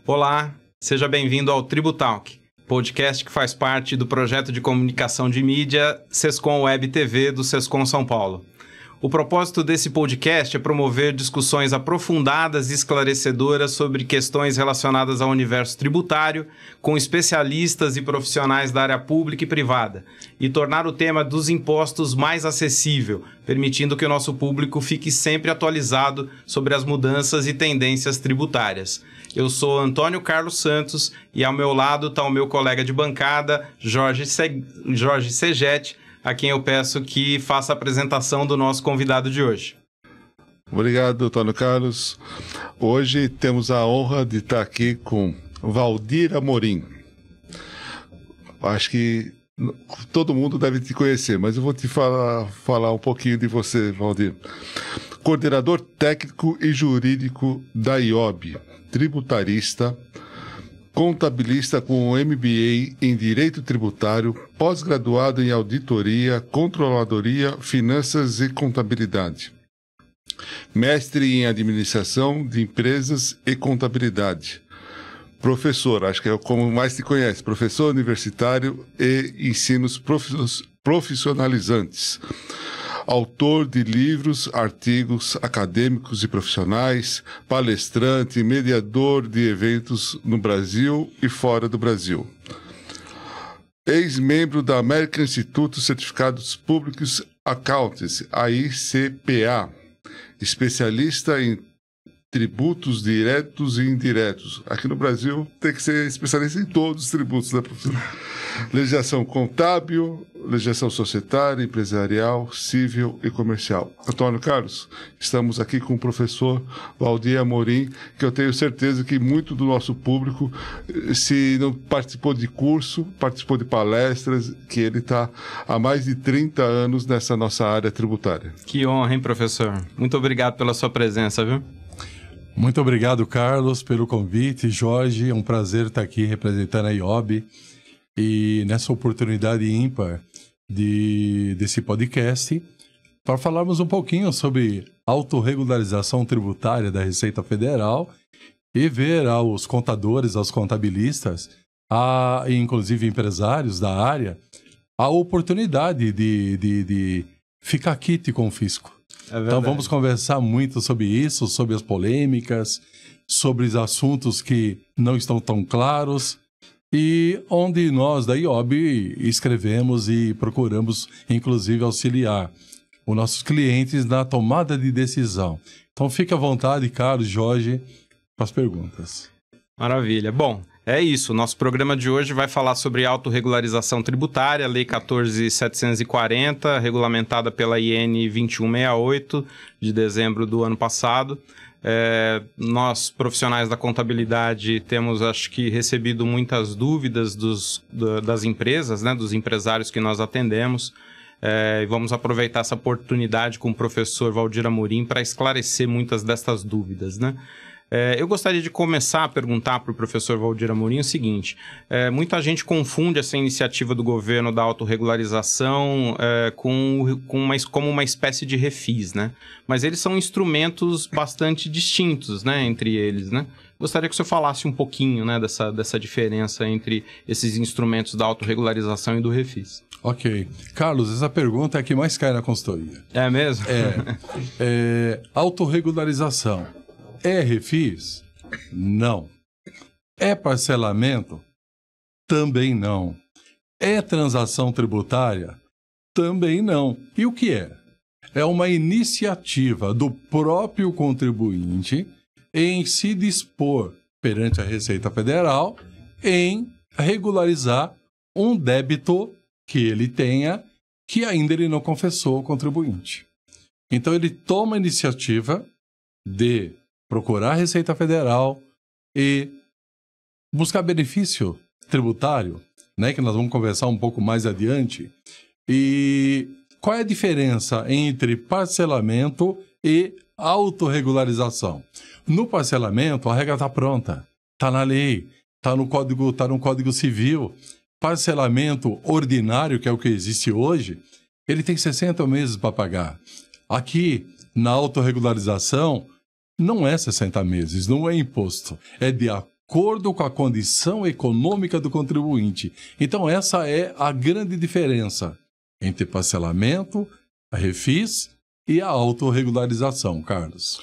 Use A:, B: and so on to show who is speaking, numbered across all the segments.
A: Olá, seja bem-vindo ao Tributalk, podcast que faz parte do projeto de comunicação de mídia Sescom Web TV do Sescom São Paulo. O propósito desse podcast é promover discussões aprofundadas e esclarecedoras sobre questões relacionadas ao universo tributário, com especialistas e profissionais da área pública e privada, e tornar o tema dos impostos mais acessível, permitindo que o nosso público fique sempre atualizado sobre as mudanças e tendências tributárias. Eu sou Antônio Carlos Santos e ao meu lado está o meu colega de bancada, Jorge Segetti, a quem eu peço que faça a apresentação do nosso convidado de hoje.
B: Obrigado, Antônio Carlos. Hoje temos a honra de estar aqui com Valdir Amorim. Acho que todo mundo deve te conhecer, mas eu vou te falar um pouquinho de você, Valdir. Coordenador técnico e jurídico da IOB, tributarista, contabilista com MBA em Direito Tributário, pós-graduado em Auditoria, Controladoria, Finanças e Contabilidade. Mestre em Administração de Empresas e Contabilidade. Professor, acho que é como mais te conhece, professor universitário e ensinos profissionalizantes. Autor de livros, artigos acadêmicos e profissionais, palestrante e mediador de eventos no Brasil e fora do Brasil. Ex-membro da American Institute Certificados Públicos Accountants, AICPA. Especialista em tributos diretos e indiretos. Aqui no Brasil tem que ser especialista em todos os tributos, né, professor? Legislação contábil, legislação societária, empresarial, civil e comercial. Antônio Carlos, estamos aqui com o professor Valdir Amorim, que eu tenho certeza que muito do nosso público, se não participou de curso, participou de palestras, que ele está há mais de 30 anos nessa nossa área tributária.
A: Que honra, hein, professor? Muito obrigado pela sua presença, viu?
C: Muito obrigado, Carlos, pelo convite. Jorge, é um prazer estar aqui representando a IOB e nessa oportunidade ímpar desse podcast para falarmos um pouquinho sobre autorregularização tributária da Receita Federal e ver aos contadores, aos contabilistas, inclusive empresários da área, a oportunidade de ficar quite com o fisco. Então vamos conversar muito sobre isso, sobre as polêmicas, sobre os assuntos que não estão tão claros e onde nós da IOB escrevemos e procuramos inclusive auxiliar os nossos clientes na tomada de decisão. Então fique à vontade, Carlos, Jorge, para as perguntas.
A: Maravilha. Bom, é isso. Nosso programa de hoje vai falar sobre autorregularização tributária, Lei 14.740, regulamentada pela IN 2168, de dezembro do ano passado. Nós, profissionais da contabilidade, temos, acho que, recebido muitas dúvidas das empresas, né, dos empresários que nós atendemos. E vamos aproveitar essa oportunidade com o professor Valdir Amorim para esclarecer muitas dessas dúvidas, né? Eu gostaria de começar a perguntar para o professor Valdir Amorim o seguinte: muita gente confunde essa iniciativa do governo da autorregularização como uma espécie de refis, né? Mas eles são instrumentos bastante distintos, né, entre eles, né? Gostaria que o senhor falasse um pouquinho, né, dessa diferença entre esses instrumentos da autorregularização e do refis.
C: Ok. Carlos, essa pergunta é a que mais cai na consultoria.
A: É mesmo?
C: Autorregularização. É refis? Não. É parcelamento? Também não. É transação tributária? Também não. E o que é? É uma iniciativa do próprio contribuinte em se dispor perante a Receita Federal em regularizar um débito que ele tenha que ainda ele não confessou ao contribuinte. Então ele toma a iniciativa de procurar a Receita Federal e buscar benefício tributário, né, que nós vamos conversar um pouco mais adiante. E qual é a diferença entre parcelamento e autorregularização? No parcelamento, a regra está pronta, está na lei, está no Código Civil. Parcelamento ordinário, que é o que existe hoje, ele tem 60 meses para pagar. Aqui, na autorregularização, não é 60 meses, não é imposto. É de acordo com a condição econômica do contribuinte. Então, essa é a grande diferença entre parcelamento, a refis e a autorregularização, Carlos.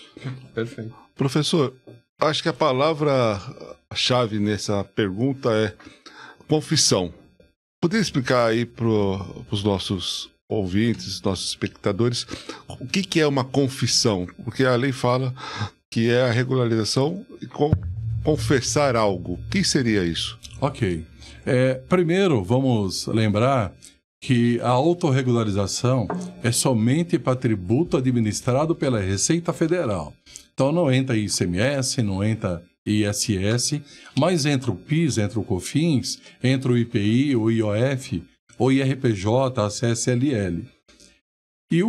A: Perfeito.
B: Professor, acho que a palavra-chave nessa pergunta é confissão. Poderia explicar aí para os nossos ouvintes, nossos espectadores, o que é uma confissão? Porque a lei fala que é a regularização e confessar algo. O que seria isso?
C: Ok. Primeiro, vamos lembrar que a autorregularização é somente para tributo administrado pela Receita Federal. Então não entra ICMS, não entra ISS, mas entra o PIS, entra o COFINS, entra o IPI, o IOF, o IRPJ, a CSLL. E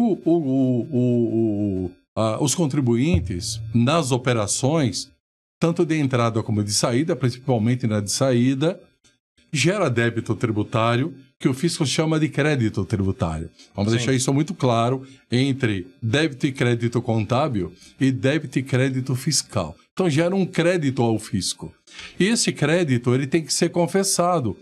C: os contribuintes nas operações, tanto de entrada como de saída, principalmente na de saída, gera débito tributário, que o fisco chama de crédito tributário. Vamos deixar isso muito claro entre débito e crédito contábil e débito e crédito fiscal. Então gera um crédito ao fisco. E esse crédito ele tem que ser confessado.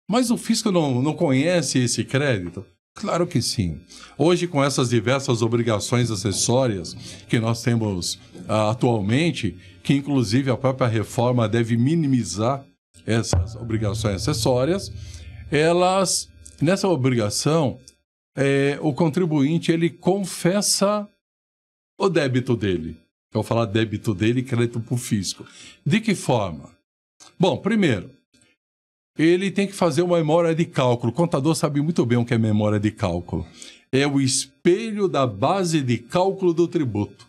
C: Mas o fisco não conhece esse crédito? Claro que sim. Hoje, com essas diversas obrigações acessórias que nós temos atualmente, que inclusive a própria reforma deve minimizar essas obrigações acessórias, nessa obrigação, o contribuinte ele confessa o débito dele. Eu vou falar débito dele e crédito para o fisco. De que forma? Bom, primeiro, ele tem que fazer uma memória de cálculo. O contador sabe muito bem o que é memória de cálculo. É o espelho da base de cálculo do tributo.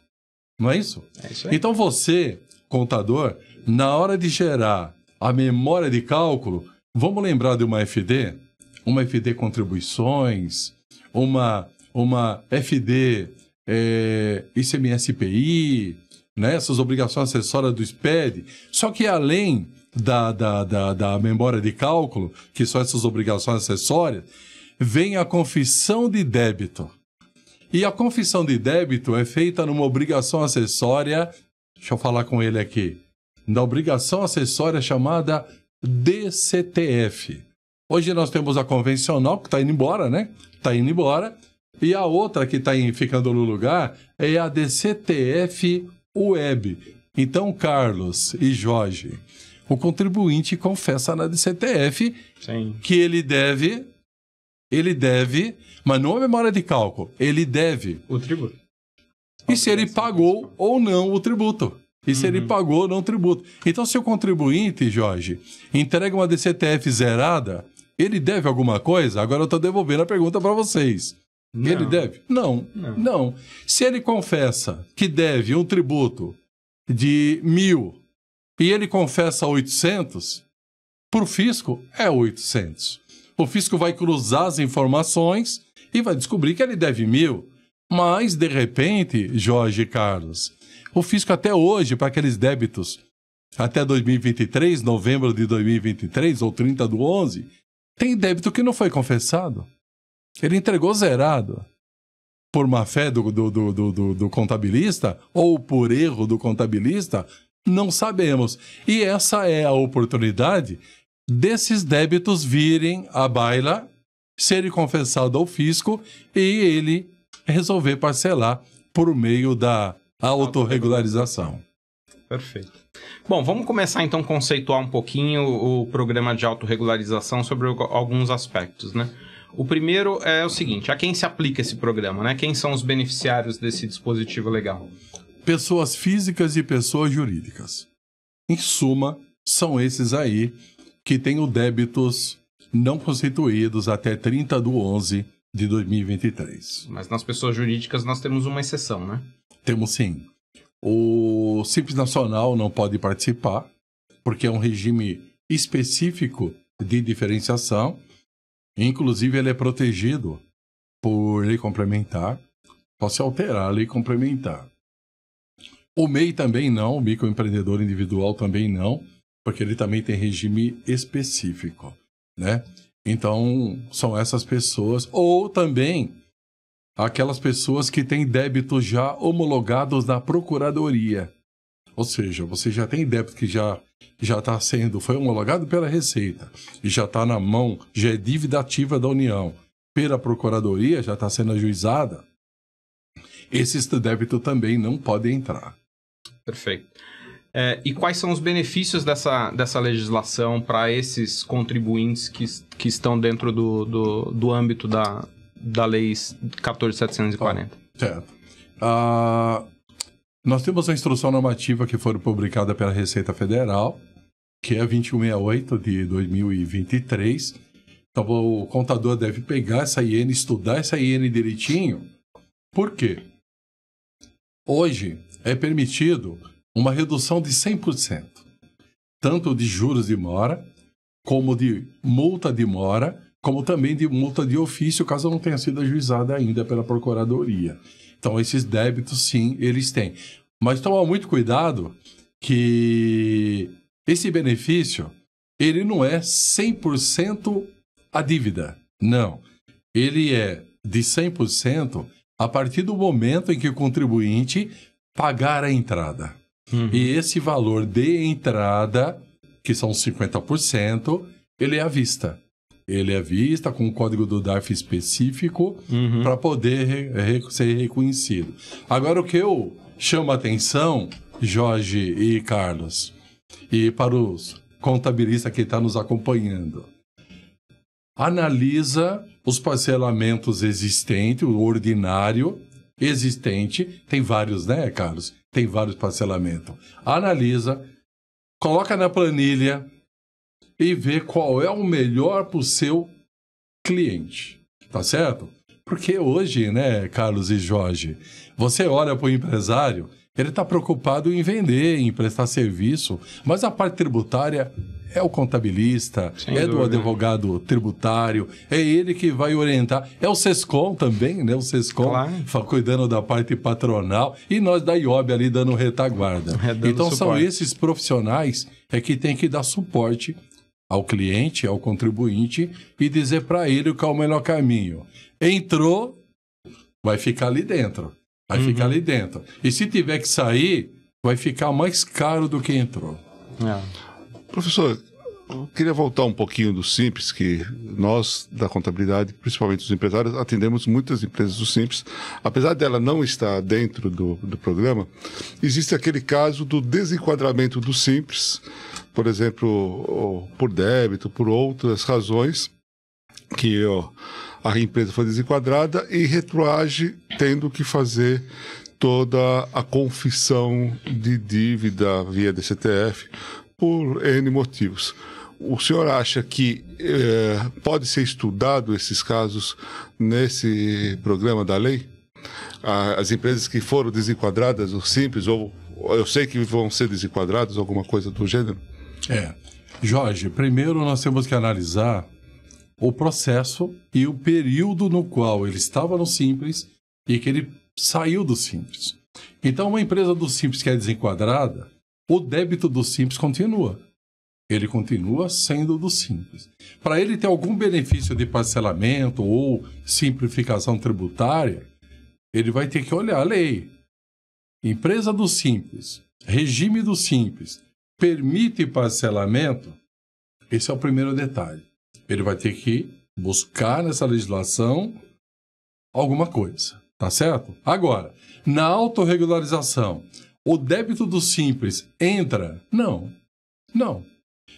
C: Não é isso?
A: É isso aí.
C: Então você, contador, na hora de gerar a memória de cálculo, vamos lembrar de uma FD contribuições, uma FD ICMS-PI, né? Essas obrigações acessórias do SPED. Só que além da memória de cálculo, que são essas obrigações acessórias, vem a confissão de débito. E a confissão de débito é feita numa obrigação acessória, deixa eu falar com ele aqui, da obrigação acessória chamada DCTF. Hoje nós temos a convencional, que está indo embora, né? Está indo embora. E a outra que está ficando no lugar é a DCTF Web. Então, Carlos e Jorge, o contribuinte confessa na DCTF
A: Sim.
C: que ele deve, mas não a memória de cálculo, ele deve
A: O tributo.
C: e se ele pagou ou não o tributo. E se ele pagou ou não o tributo. Então, se o contribuinte, Jorge, entrega uma DCTF zerada, ele deve alguma coisa? Agora eu estou devolvendo a pergunta para vocês.
A: Não.
C: Ele deve? Não. Se ele confessa que deve um tributo de 1.000 e ele confessa 800, para o fisco é 800. O fisco vai cruzar as informações e vai descobrir que ele deve 1.000. Mas, de repente, Jorge e Carlos, o fisco até hoje, para aqueles débitos até 2023, novembro de 2023, ou 30/11, tem débito que não foi confessado. Ele entregou zerado. Por má fé do contabilista ou por erro do contabilista, não sabemos. E essa é a oportunidade desses débitos virem à baila, serem confessados ao fisco e ele resolver parcelar por meio da autorregularização.
A: Perfeito. Bom, vamos começar então a conceituar um pouquinho o programa de autorregularização sobre alguns aspectos, né? O primeiro é o seguinte, a quem se aplica esse programa, né? Quem são os beneficiários desse dispositivo legal?
C: Pessoas físicas e pessoas jurídicas. Em suma, são esses aí que têm os débitos não constituídos até 30/11 de 2023.
A: Mas nas pessoas jurídicas nós temos uma exceção, né?
C: Temos sim. O Simples Nacional não pode participar, porque é um regime específico de diferenciação. Inclusive, ele é protegido por lei complementar. Pode se alterar a lei complementar. O MEI também não, o microempreendedor individual também não, porque ele também tem regime específico, né? Então, são essas pessoas, ou também aquelas pessoas que têm débitos já homologados na Procuradoria. Ou seja, você já tem débito que já foi homologado pela Receita, e já está na mão, já é dívida ativa da União, pela Procuradoria, já está sendo ajuizada, esses débitos também não podem entrar.
A: Perfeito. E quais são os benefícios dessa legislação para esses contribuintes que estão dentro do âmbito da Lei 14.740?
C: Certo. Nós temos a instrução normativa que foi publicada pela Receita Federal, que é a 2168 de 2023. Então, o contador deve pegar essa IN, estudar essa IN direitinho. Por quê? Hoje é permitido uma redução de 100%, tanto de juros de mora, como de multa de mora, como também de multa de ofício, caso não tenha sido ajuizada ainda pela Procuradoria. Então, esses débitos, sim, eles têm. Mas toma muito cuidado que esse benefício, ele não é 100% a dívida. Não. Ele é de 100% a partir do momento em que o contribuinte pagar a entrada. E esse valor de entrada, que são 50%, ele é à vista. Ele é à vista com o código do DARF específico para poder ser reconhecido. Agora, o que eu chamo a atenção, Jorge e Carlos, e para os contabilistas que estão nos acompanhando, analisa os parcelamentos existentes, o ordinário existente, tem vários, né, Carlos? Tem vários parcelamentos. Analisa, coloca na planilha e vê qual é o melhor para o seu cliente, tá certo? Porque hoje, né, Carlos e Jorge, você olha para o empresário, ele está preocupado em vender, em prestar serviço, mas a parte tributária é o contabilista, do advogado tributário, é ele que vai orientar, é o SESCOM também, né? O SESCOM cuidando da parte patronal e nós da IOB ali dando retaguarda. Então são esses profissionais que tem que dar suporte ao cliente, ao contribuinte e dizer para ele qual é o melhor caminho. Entrou, vai ficar ali dentro. Vai ficar ali dentro. E se tiver que sair, vai ficar mais caro do que entrou.
B: Professor, eu queria voltar um pouquinho do Simples, que nós, da contabilidade, principalmente os empresários, atendemos muitas empresas do Simples. Apesar dela não estar dentro do programa, existe aquele caso do desenquadramento do Simples, por exemplo, por débito, por outras razões, que a empresa foi desenquadrada e retroage tendo que fazer toda a confissão de dívida via DCTF por N motivos. O senhor acha que pode ser estudado esses casos nesse programa da lei? As empresas que foram desenquadradas, o Simples, ou eu sei que vão ser desenquadradas, alguma coisa do gênero?
C: Jorge, primeiro nós temos que analisar o processo e o período no qual ele estava no Simples e que ele saiu do Simples. Então, uma empresa do Simples que é desenquadrada, o débito do Simples continua. Ele continua sendo do Simples. Para ele ter algum benefício de parcelamento ou simplificação tributária, ele vai ter que olhar a lei. Empresa do Simples, regime do Simples, permite parcelamento? Esse é o primeiro detalhe. Ele vai ter que buscar nessa legislação alguma coisa, tá certo? Agora, na autorregularização, o débito do Simples entra? Não.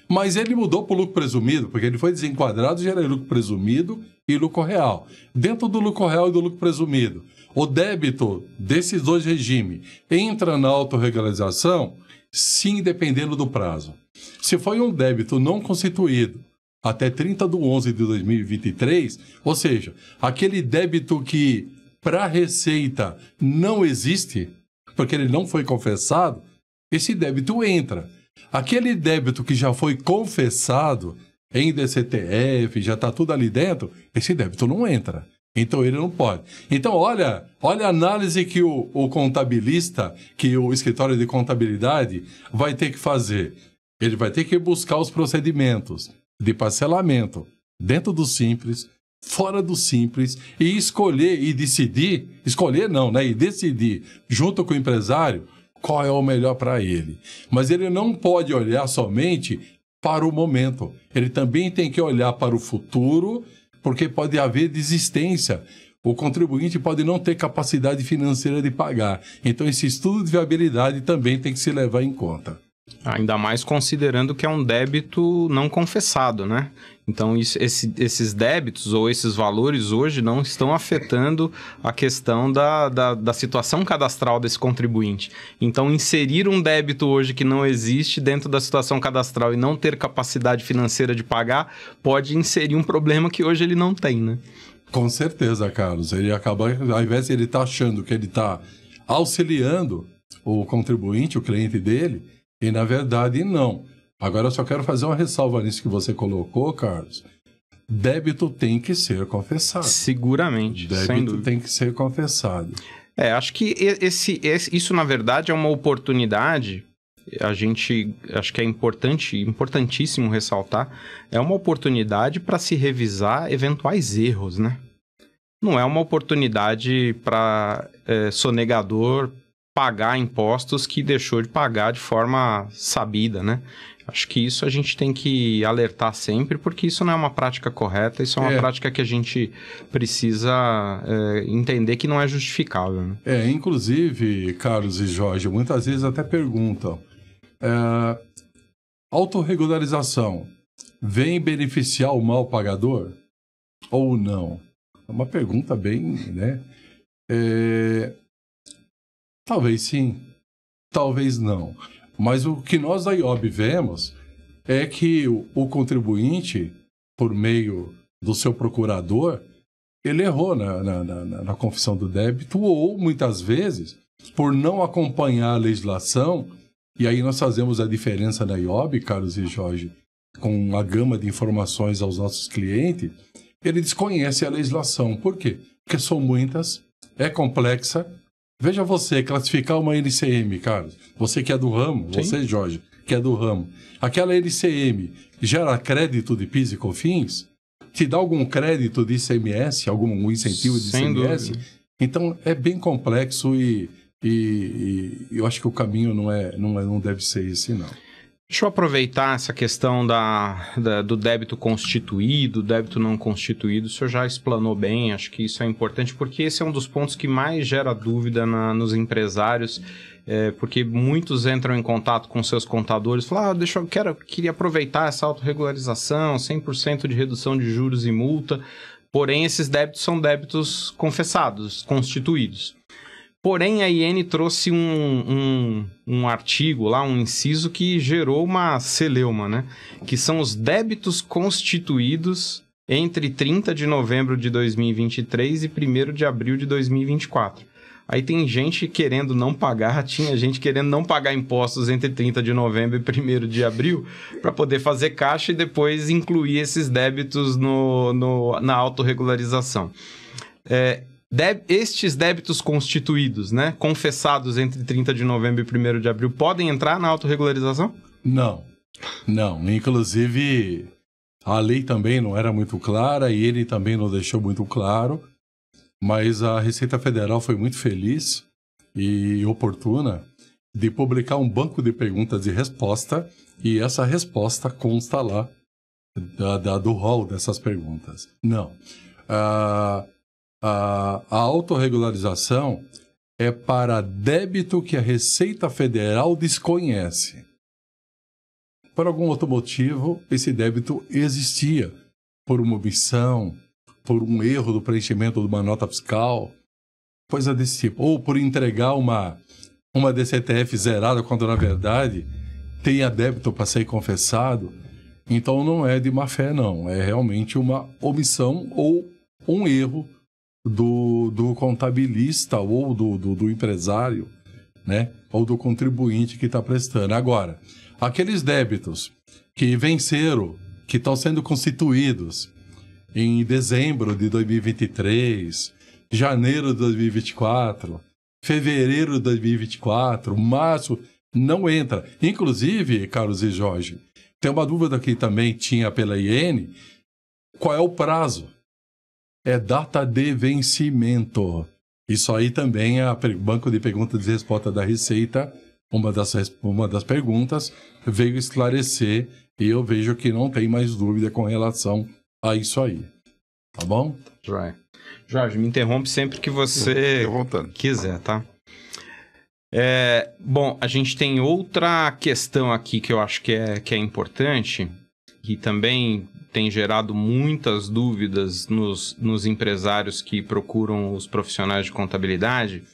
C: Mas ele mudou para o lucro presumido, porque ele foi desenquadrado, gera lucro presumido e lucro real. Dentro do lucro real e do lucro presumido, o débito desses dois regimes entra na autorregularização? Sim, dependendo do prazo. Se foi um débito não constituído até 30/11/2023, ou seja, aquele débito que para a Receita não existe, porque ele não foi confessado, esse débito entra. Aquele débito que já foi confessado em DCTF, já está tudo ali dentro, esse débito não entra. Então ele não pode. Então olha a análise que o contabilista, que o escritório de contabilidade vai ter que fazer. Ele vai ter que buscar os procedimentos de parcelamento dentro do Simples, fora do Simples, e escolher e decidir, e decidir junto com o empresário qual é o melhor para ele. Mas ele não pode olhar somente para o momento. Ele também tem que olhar para o futuro, porque pode haver desistência. O contribuinte pode não ter capacidade financeira de pagar. Então, esse estudo de viabilidade também tem que se levar em conta.
A: Ainda mais considerando que é um débito não confessado, né? Então, esses débitos ou esses valores hoje não estão afetando a questão da situação cadastral desse contribuinte. Então, inserir um débito hoje que não existe dentro da situação cadastral e não ter capacidade financeira de pagar pode inserir um problema que hoje ele não tem, né?
C: Com certeza, Carlos. Ele acaba, ao invés de ele estar achando que ele está auxiliando o contribuinte, o cliente dele, e na verdade não. Agora eu só quero fazer uma ressalva nisso que você colocou, Carlos. Débito tem que ser confessado.
A: Seguramente, sem dúvida.
C: Débito tem que ser confessado.
A: Acho que isso, na verdade, é uma oportunidade. Acho que é importantíssimo ressaltar. É uma oportunidade para se revisar eventuais erros, né? Não é uma oportunidade para sonegador pagar impostos que deixou de pagar de forma sabida, né? Acho que isso a gente tem que alertar sempre, porque isso não é uma prática correta, isso é uma prática que a gente precisa entender que não é justificável, né?
C: Inclusive, Carlos e Jorge, muitas vezes até perguntam, autorregularização vem beneficiar o mal pagador ou não? É uma pergunta bem, né? Talvez sim, talvez não. Mas o que nós da IOB vemos é que o contribuinte, por meio do seu procurador, ele errou na confissão do débito ou, muitas vezes, por não acompanhar a legislação, e aí nós fazemos a diferença na IOB, Carlos e Jorge, com uma gama de informações aos nossos clientes, ele desconhece a legislação. Por quê? Porque são muitas, é complexa. Veja você, classificar uma NCM, Carlos. Você que é do ramo, sim. Você, Jorge, que é do ramo. Aquela NCM gera crédito de PIS e COFINS? Te dá algum crédito de ICMS? Algum incentivo de ICMS? Dúvida. Então, é bem complexo e eu acho que o caminho não deve ser esse, não.
A: Deixa eu aproveitar essa questão do débito constituído, débito não constituído. O senhor já explanou bem, acho que isso é importante, porque esse é um dos pontos que mais gera dúvida nos empresários, porque muitos entram em contato com seus contadores e falam, queria aproveitar essa autorregularização, 100% de redução de juros e multa, porém esses débitos são débitos confessados, constituídos. Porém, a IN trouxe um artigo lá, um inciso que gerou uma celeuma, né? Que são os débitos constituídos entre 30 de novembro de 2023 e 1º de abril de 2024. Aí tem gente querendo não pagar, tinha gente querendo não pagar impostos entre 30 de novembro e 1º de abril para poder fazer caixa e depois incluir esses débitos na autorregularização. Estes débitos constituídos, né, confessados entre 30 de novembro e 1º de abril, podem entrar na autorregularização?
C: Não. Inclusive, a lei também não era muito clara e ele também não deixou muito claro, mas a Receita Federal foi muito feliz e oportuna de publicar um banco de perguntas e resposta, e essa resposta consta lá do rol dessas perguntas. Não. A autorregularização é para débito que a Receita Federal desconhece. Por algum outro motivo, esse débito existia. Por uma omissão, por um erro do preenchimento de uma nota fiscal, coisa desse tipo. Ou por entregar uma DCTF zerada, quando na verdade tenha débito para ser confessado. Então não é de má fé, não. É realmente uma omissão ou um erro do contabilista ou do empresário, né? Ou do contribuinte que está prestando. Agora, aqueles débitos que venceram, que estão sendo constituídos em dezembro de 2023, janeiro de 2024, fevereiro de 2024, março, não entra. Inclusive, Carlos e Jorge, tem uma dúvida que também tinha pela IN, qual é o prazo? É data de vencimento. Isso aí também, banco de perguntas e respostas da Receita uma das perguntas veio esclarecer e eu vejo que não tem mais dúvida com relação a isso aí. Tá bom?
A: Jorge, me interrompe sempre que você quiser, tá? Bom, a gente tem outra questão aqui que eu acho que é importante e também tem gerado muitas dúvidas nos empresários que procuram os profissionais de contabilidade,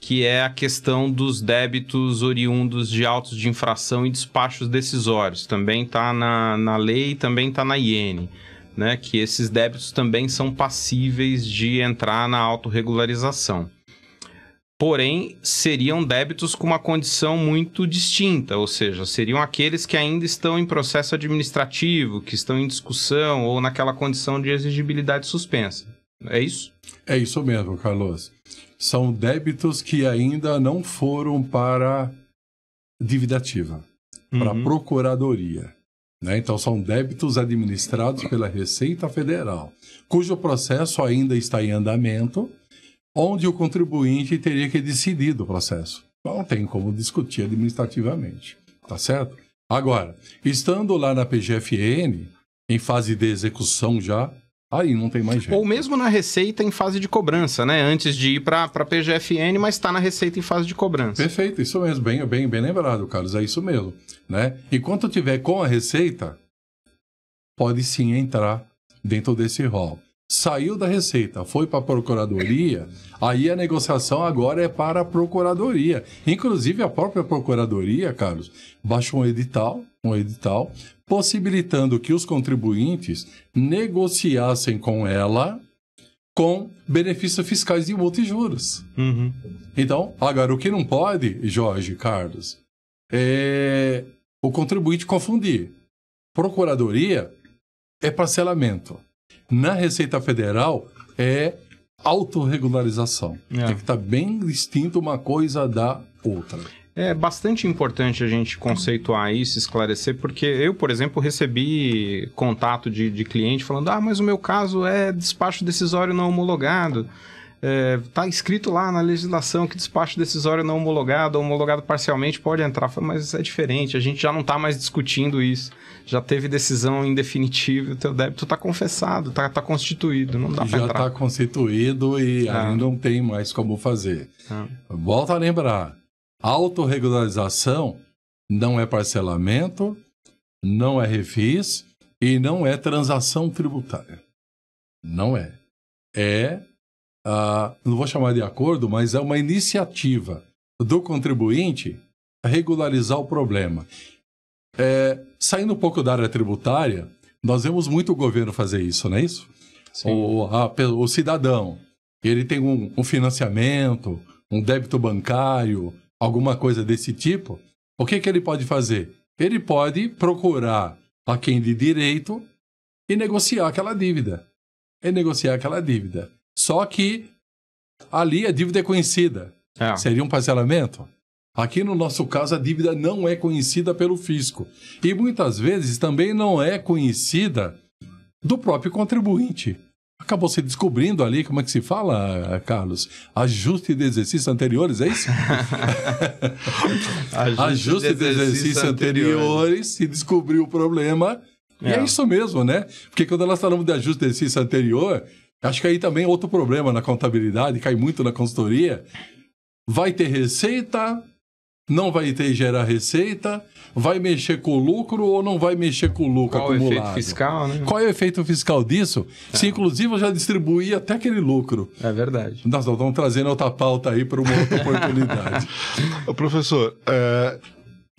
A: que é a questão dos débitos oriundos de autos de infração e despachos decisórios. Também está na lei e também está na IN, né? Que esses débitos também são passíveis de entrar na autorregularização. Porém, seriam débitos com uma condição muito distinta, ou seja, seriam aqueles que ainda estão em processo administrativo, que estão em discussão ou naquela condição de exigibilidade suspensa. É isso?
C: É isso mesmo, Carlos. São débitos que ainda não foram para dívida ativa, para procuradoria. Né? Então, são débitos administrados pela Receita Federal, cujo processo ainda está em andamento, onde o contribuinte teria que decidir do processo. Não tem como discutir administrativamente, tá certo? Agora, estando lá na PGFN, em fase de execução já, aí não tem mais jeito.
A: Ou mesmo na Receita em fase de cobrança, né? Antes de ir para a PGFN, mas está na Receita em fase de cobrança.
C: Perfeito, isso mesmo, bem lembrado, Carlos, é isso mesmo. Né? Enquanto tiver com a Receita, pode sim entrar dentro desse rol. Saiu da Receita, foi para a Procuradoria, aí a negociação agora é para a Procuradoria. Inclusive, a própria Procuradoria, Carlos, baixou um edital, possibilitando que os contribuintes negociassem com ela com benefícios fiscais de multa e juros. Então, agora, o que não pode, Jorge, Carlos, é o contribuinte confundir. Procuradoria é parcelamento. Na Receita Federal é autorregularização. Tem que estar bem distinto uma coisa da outra.
A: É bastante importante a gente conceituar isso, esclarecer, porque eu, por exemplo, recebi contato de cliente falando: mas o meu caso é despacho decisório não homologado. Tá escrito lá na legislação que despacho decisório não homologado, homologado parcialmente pode entrar. Mas é diferente, a gente já não está mais discutindo isso. Já teve decisão em definitivo, o teu débito está confessado, está constituído, não dá para entrar.
C: Já está constituído e aí não tem mais como fazer. Volta a lembrar, autorregularização não é parcelamento, não é refis e não é transação tributária. Não é. Não vou chamar de acordo, mas é uma iniciativa do contribuinte a regularizar o problema. Saindo um pouco da área tributária, nós vemos muito o governo fazer isso, não é isso? O cidadão, ele tem um financiamento, um débito bancário, alguma coisa desse tipo. O que ele pode fazer? Ele pode procurar a quem de direito e negociar aquela dívida. Só que ali a dívida é conhecida. Seria um parcelamento? Aqui no nosso caso, a dívida não é conhecida pelo fisco. E muitas vezes também não é conhecida do próprio contribuinte. Acabou se descobrindo ali, como é que se fala, Carlos? Ajuste de exercícios anteriores, é isso? Ajuste de exercícios anteriores, se descobriu o problema. E é isso mesmo, né? Porque quando nós falamos de ajuste de exercício anterior, acho que aí também é outro problema na contabilidade, cai muito na consultoria. Vai ter receita, não vai ter gerar receita, vai mexer com o lucro ou não vai mexer com o lucro acumulado?
A: Qual é o efeito fiscal, né?
C: Qual é o efeito fiscal disso? Se inclusive eu já distribuí até aquele lucro.
A: É verdade.
C: Nós estamos trazendo outra pauta aí para uma outra oportunidade.
B: Professor,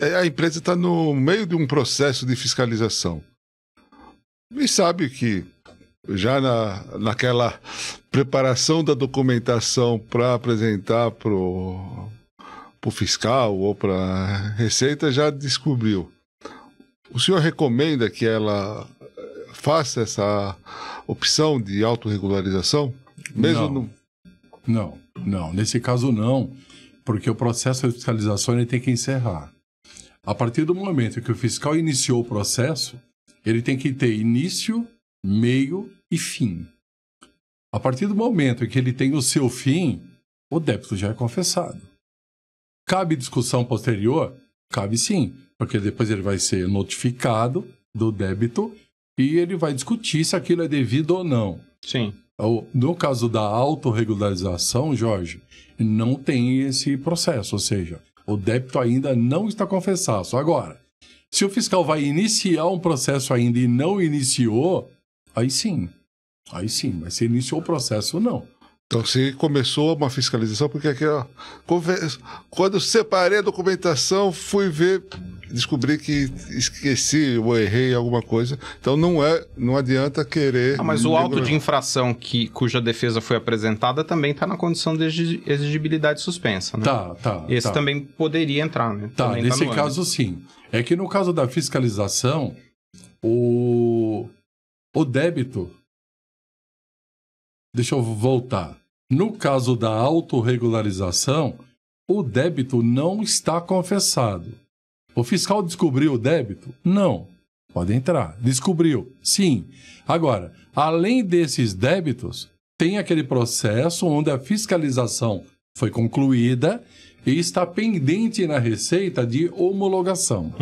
B: a empresa está no meio de um processo de fiscalização. E sabe que já naquela preparação da documentação para apresentar para o fiscal ou para a Receita, já descobriu. O senhor recomenda que ela faça essa opção de autorregularização?
C: Não. Nesse caso não, porque o processo de fiscalização ele tem que encerrar. A partir do momento que o fiscal iniciou o processo, ele tem que ter início, meio e fim. A partir do momento em que ele tem o seu fim, o débito já é confessado. Cabe discussão posterior? Cabe sim, porque depois ele vai ser notificado do débito e ele vai discutir se aquilo é devido ou não.
A: Sim.
C: No caso da autorregularização, Jorge, não tem esse processo, ou seja, o débito ainda não está confessado. Agora, se o fiscal vai iniciar um processo ainda e não iniciou, aí sim, mas se iniciou o processo, não.
B: Então, se começou uma fiscalização, porque aqui, ó, quando eu separei a documentação, fui ver, descobri que esqueci ou errei alguma coisa. Então, não adianta querer...
A: mas o auto de infração cuja defesa foi apresentada também está na condição de exigibilidade suspensa, né?
C: Tá.
A: Esse também poderia entrar, né?
C: Tá, nesse caso, sim. É que no caso da fiscalização, o débito... Deixa eu voltar. No caso da autorregularização, o débito não está confessado. O fiscal descobriu o débito? Não. Pode entrar. Descobriu? Sim. Agora, além desses débitos, tem aquele processo onde a fiscalização foi concluída e está pendente na Receita de homologação.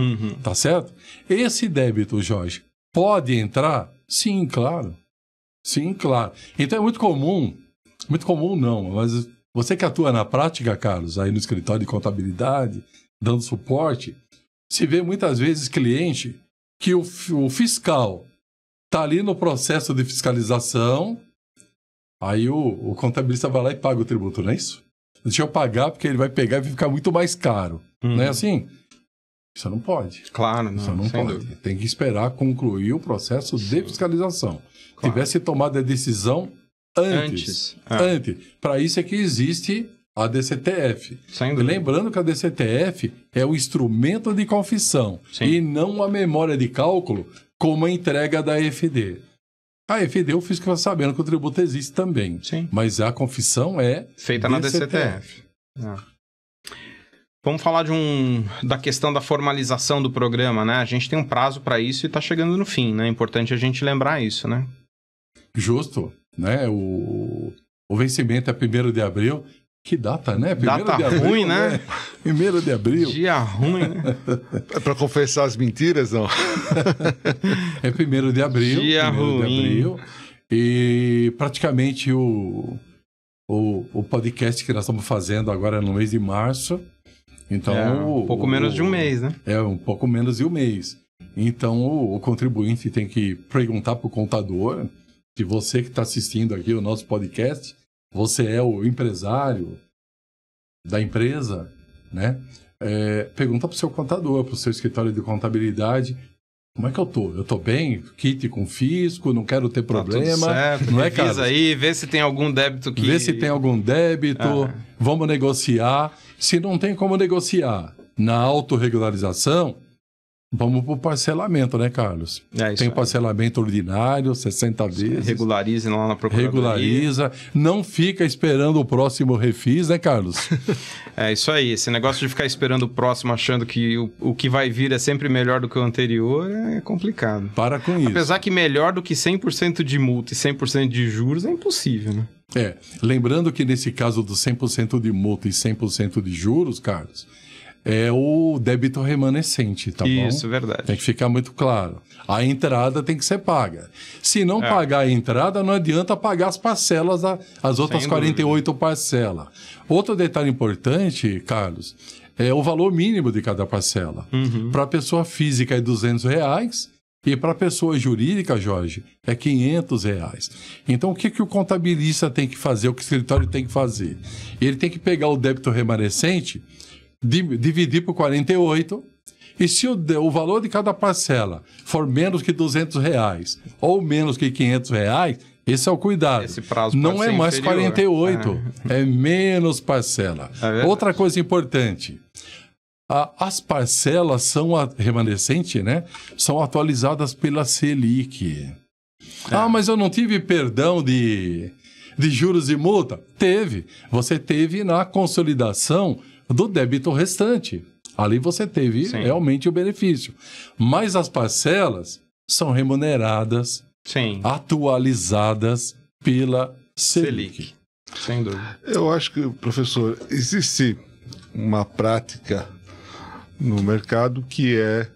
C: Tá certo? Esse débito, Jorge, pode entrar? Sim, claro. Sim, claro. Então é muito comum não, mas você que atua na prática, Carlos, aí no escritório de contabilidade, dando suporte, se vê muitas vezes cliente que o fiscal está ali no processo de fiscalização, aí o contabilista vai lá e paga o tributo, não é isso? Deixa eu pagar porque ele vai pegar e vai ficar muito mais caro. Não é assim? Isso não pode.
A: Claro, não.
C: Isso não pode.
A: Dúvida.
C: Tem que esperar concluir o processo de fiscalização.
A: Claro.
C: Tivesse tomado a decisão antes. Para isso é que existe a DCTF. Lembrando que a DCTF é o instrumento de confissão. Sim. E não a memória de cálculo como a entrega da EFD. A EFD eu fiz sabendo que o tributo existe também. Sim. Mas a confissão é
A: feita na DCTF. Vamos falar da questão da formalização do programa, né? A gente tem um prazo para isso e está chegando no fim, né? É importante a gente lembrar isso, né?
C: Justo, né? O vencimento é 1º de abril. Que data, né?
A: Data de abril, ruim, né?
C: 1º de abril.
A: Dia ruim, né?
B: É para confessar as mentiras, não?
C: É 1º de abril.
A: Dia ruim.
C: E praticamente o podcast que nós estamos fazendo agora no mês de março. Então,
A: um pouco menos de um mês, né?
C: É, um pouco menos de um mês. Então, o contribuinte tem que perguntar para o contador, se você que está assistindo aqui o nosso podcast, você é o empresário da empresa, né? Pergunta para o seu contador, para o seu escritório de contabilidade, como é que eu tô? Eu tô bem? Quite com fisco, não quero ter problema.
A: Tá tudo certo.
C: Não é, Carlos?
A: Aí, vê se tem algum débito que...
C: Vê se tem algum débito, vamos negociar. Se não tem como negociar na autorregularização, vamos para o parcelamento, né, Carlos? Tem o parcelamento ordinário, 60 vezes.
A: Regularize lá na procuradoria.
C: Regulariza. Não fica esperando o próximo refis, né, Carlos?
A: É isso aí. Esse negócio de ficar esperando o próximo, achando que o que vai vir é sempre melhor do que o anterior, é complicado.
C: Para com isso.
A: Apesar que melhor do que 100% de multa e 100% de juros é impossível, né?
C: Lembrando que nesse caso do 100% de multa e 100% de juros, Carlos, é o débito remanescente, tá bom?
A: Isso, verdade.
C: Tem que ficar muito claro. A entrada tem que ser paga. Se não pagar a entrada, não adianta pagar as parcelas, as outras 48 parcelas. Outro detalhe importante, Carlos, é o valor mínimo de cada parcela. Para a pessoa física é R$200 e para a pessoa jurídica, Jorge, é R$500. Então, o que o contabilista tem que fazer, o que o escritório tem que fazer? Ele tem que pegar o débito remanescente, dividir por 48, e se o valor de cada parcela for menos que R$200 ou menos que R$500, esse é o cuidado.
A: Esse prazo
C: não é mais
A: inferior.
C: 48, é menos parcela. Outra coisa importante, as parcelas são remanescentes, né? São atualizadas pela Selic. Mas eu não tive perdão de juros e multa? Teve. Você teve na consolidação do débito restante. Ali você teve realmente o benefício. Mas as parcelas são remuneradas, atualizadas pela Selic.
A: Sem dúvida.
B: Eu acho que, professor, existe uma prática no mercado que é,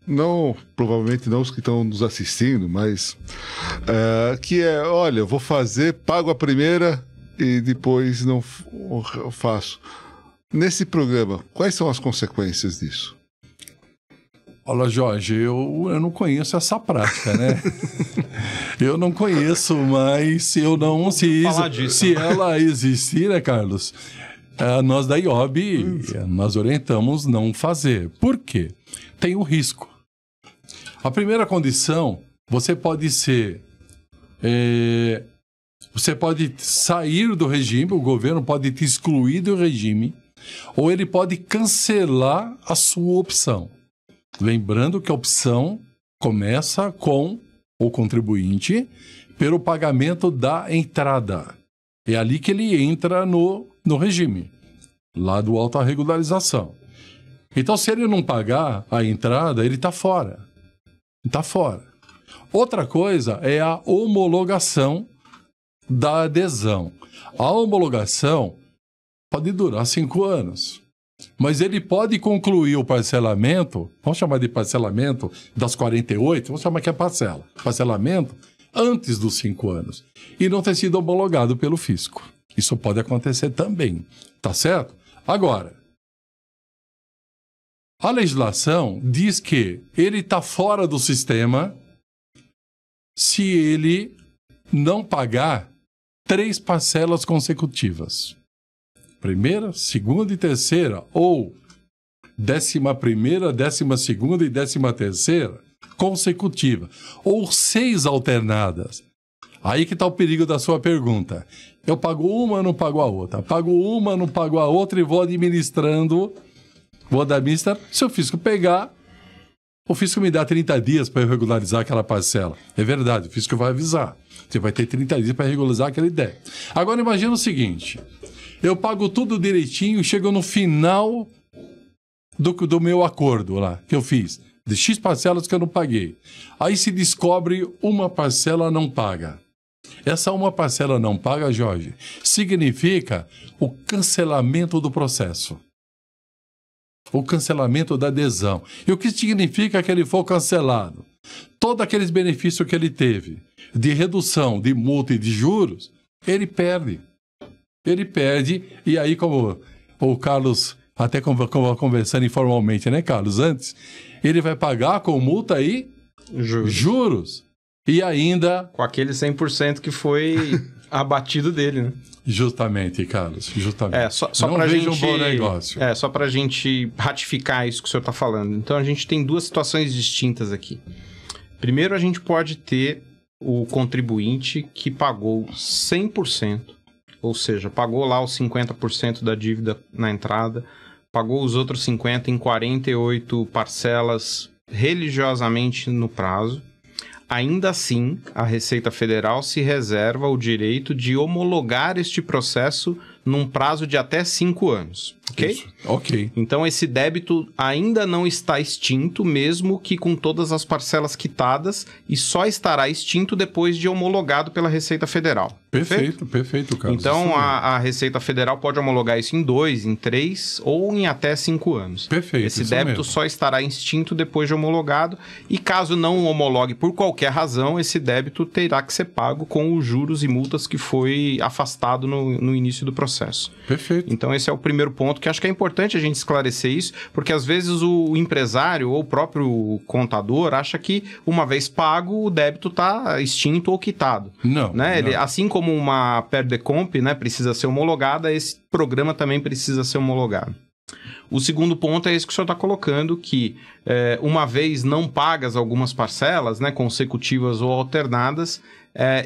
B: não, provavelmente não os que estão nos assistindo, mas que é, olha, eu vou fazer, pago a primeira e depois não faço. Nesse programa, quais são as consequências disso?
C: Olha, Jorge, eu não conheço essa prática, né? Eu não conheço, mas se ela existir, né, Carlos? Nós da IOB, nós orientamos não fazer. Por quê? Tem um risco. A primeira condição, você pode sair do regime, o governo pode te excluir do regime, ou ele pode cancelar a sua opção. Lembrando que a opção começa com o contribuinte pelo pagamento da entrada. É ali que ele entra no regime, lá do autorregularização. Então, se ele não pagar a entrada, ele está fora. Está fora. Outra coisa é a homologação da adesão. A homologação pode durar 5 anos. Mas ele pode concluir o parcelamento, vamos chamar de parcelamento das 48, vamos chamar que é parcelamento antes dos 5 anos, e não ter sido homologado pelo fisco. Isso pode acontecer também, tá certo? Agora, a legislação diz que ele está fora do sistema se ele não pagar 3 parcelas consecutivas. Primeira, segunda e terceira, ou 11ª, 12ª e 13ª consecutiva, ou 6 alternadas. Aí que está o perigo da sua pergunta. Eu pago uma, não pago a outra. Pago uma, não pago a outra e vou administrando. Se o fisco pegar, o fisco me dá 30 dias para eu regularizar aquela parcela. É verdade, o fisco vai avisar. Você vai ter 30 dias para regularizar aquele débito. Agora imagina o seguinte... Eu pago tudo direitinho e chego no final do meu acordo lá, que eu fiz. De X parcelas que eu não paguei. Aí se descobre uma parcela não paga. Essa uma parcela não paga, Jorge, significa o cancelamento do processo. O cancelamento da adesão. E o que significa que ele for cancelado? Todos aqueles benefícios que ele teve, de redução, de multa e de juros, ele perde. Ele perde, e aí como o Carlos, até conversando informalmente, né, Carlos, antes, ele vai pagar com multa e juros. E ainda...
A: Com aquele 100% que foi abatido dele, né?
C: Justamente, Carlos, justamente.
A: Só
C: não
A: pra
C: vejo
A: gente,
C: um bom negócio.
A: Só pra gente ratificar isso que o senhor está falando. Então, a gente tem 2 situações distintas aqui. Primeiro, a gente pode ter o contribuinte que pagou 100%, ou seja, pagou lá os 50% da dívida na entrada, pagou os outros 50% em 48 parcelas religiosamente no prazo. Ainda assim, a Receita Federal se reserva o direito de homologar este processo num prazo de até 5 anos, ok?
C: Isso. Ok.
A: Então, esse débito ainda não está extinto, mesmo que com todas as parcelas quitadas, e só estará extinto depois de homologado pela Receita Federal.
C: Perfeito, Carlos.
A: Então, a Receita Federal pode homologar isso em 2, em 3 ou em até 5 anos.
C: Perfeito.
A: Esse débito só estará extinto depois de homologado, e caso não homologue por qualquer razão, esse débito terá que ser pago com os juros e multas que foi afastado no início do processo.
C: Perfeito.
A: Então, esse é o primeiro ponto, que acho que é importante a gente esclarecer isso, porque às vezes o empresário ou o próprio contador acha que, uma vez pago, o débito está extinto ou quitado.
C: Não.
A: Né?
C: Não.
A: Assim como uma PERDECOMP, né, precisa ser homologada, esse programa também precisa ser homologado. O segundo ponto é esse que o senhor está colocando, que uma vez não pagas algumas parcelas, né, consecutivas ou alternadas,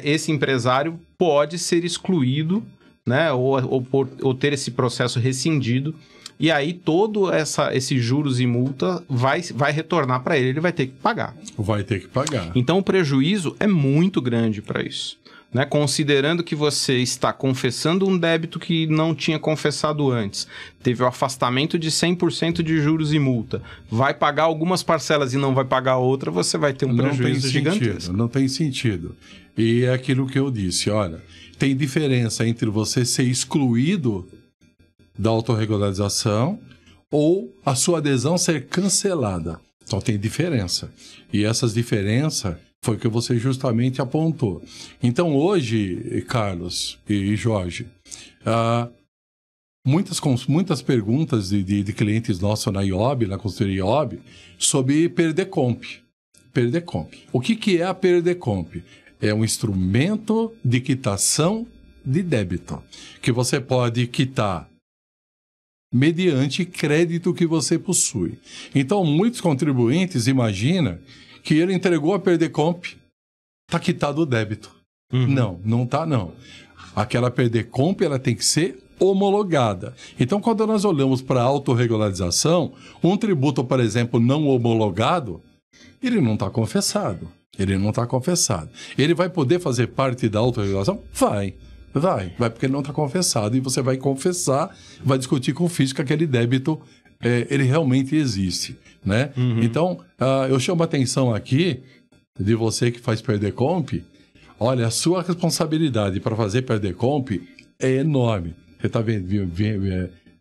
A: esse empresário pode ser excluído, né, ou ter esse processo rescindido, e aí todo esses juros e multa vai retornar para ele vai ter que pagar.
C: Vai ter que pagar.
A: Então o prejuízo é muito grande para isso. Né? Considerando que você está confessando um débito que não tinha confessado antes, teve o afastamento de 100% de juros e multa, vai pagar algumas parcelas e não vai pagar outra, você vai ter um prejuízo gigantesco.
C: Não tem sentido. E é aquilo que eu disse, olha, tem diferença entre você ser excluído da autorregularização ou a sua adesão ser cancelada. Então tem diferença. E essas diferenças foi o que você justamente apontou. Então hoje, Carlos e Jorge, muitas perguntas de clientes nossos na IOB, na consultoria IOB, sobre Perdecomp. Perdecomp. O que é a Perdecomp? É um instrumento de quitação de débito, que você pode quitar mediante crédito que você possui. Então, muitos contribuintes imaginam que ele entregou a Perdecomp, está quitado o débito. Não, não está não. Aquela Perdecomp, ela tem que ser homologada. Então, quando nós olhamos para a autorregularização, um tributo, por exemplo, não homologado, ele não está confessado. Ele não está confessado. Ele vai poder fazer parte da autorregulação? Vai porque ele não está confessado. E você vai confessar, vai discutir com o fisco que aquele débito, ele realmente existe, né? Então, eu chamo a atenção aqui de você que faz Perdecomp. Olha, a sua responsabilidade para fazer Perdecomp é enorme. Você está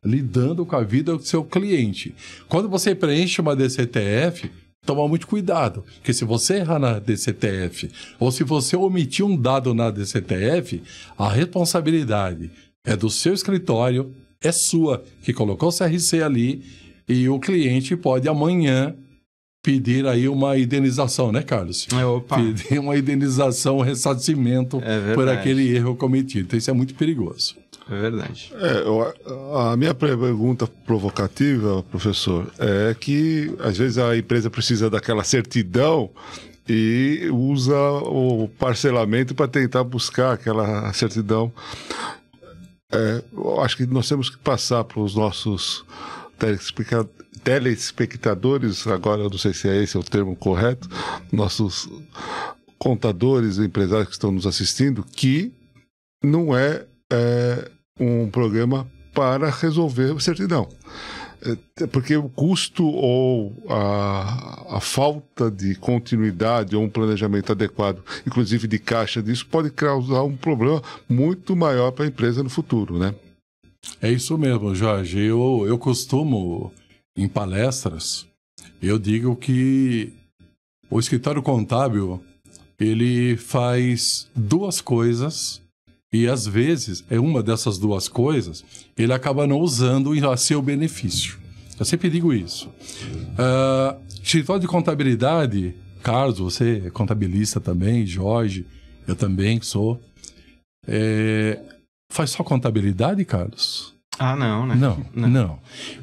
C: lidando com a vida do seu cliente. Quando você preenche uma DCTF, toma muito cuidado, porque se você errar na DCTF ou se você omitir um dado na DCTF, a responsabilidade é do seu escritório, é sua, que colocou o CRC ali, e o cliente pode amanhã pedir aí uma indenização, né, Carlos? Pedir uma indenização, um ressarcimento por aquele erro cometido. Então isso é muito perigoso.
A: É verdade.
B: A minha pergunta provocativa, professor, é que às vezes a empresa precisa daquela certidão e usa o parcelamento para tentar buscar aquela certidão. Eu acho que nós temos que passar para os nossos telespectadores, agora eu não sei se esse é o termo correto, nossos contadores e empresários que estão nos assistindo, que não é um programa para resolver a certidão. Porque o custo ou a falta de continuidade ou um planejamento adequado, inclusive de caixa disso, pode causar um problema muito maior para a empresa no futuro, né?
C: É isso mesmo, Jorge. Eu costumo, em palestras, eu digo que o escritório contábil, ele faz duas coisas. E, às vezes, uma dessas duas coisas, ele acaba não usando a seu benefício. Eu sempre digo isso. Escritório de contabilidade, Carlos, você é contabilista também, Jorge, eu também sou. Faz só contabilidade, Carlos?
A: Não, né?
C: Não.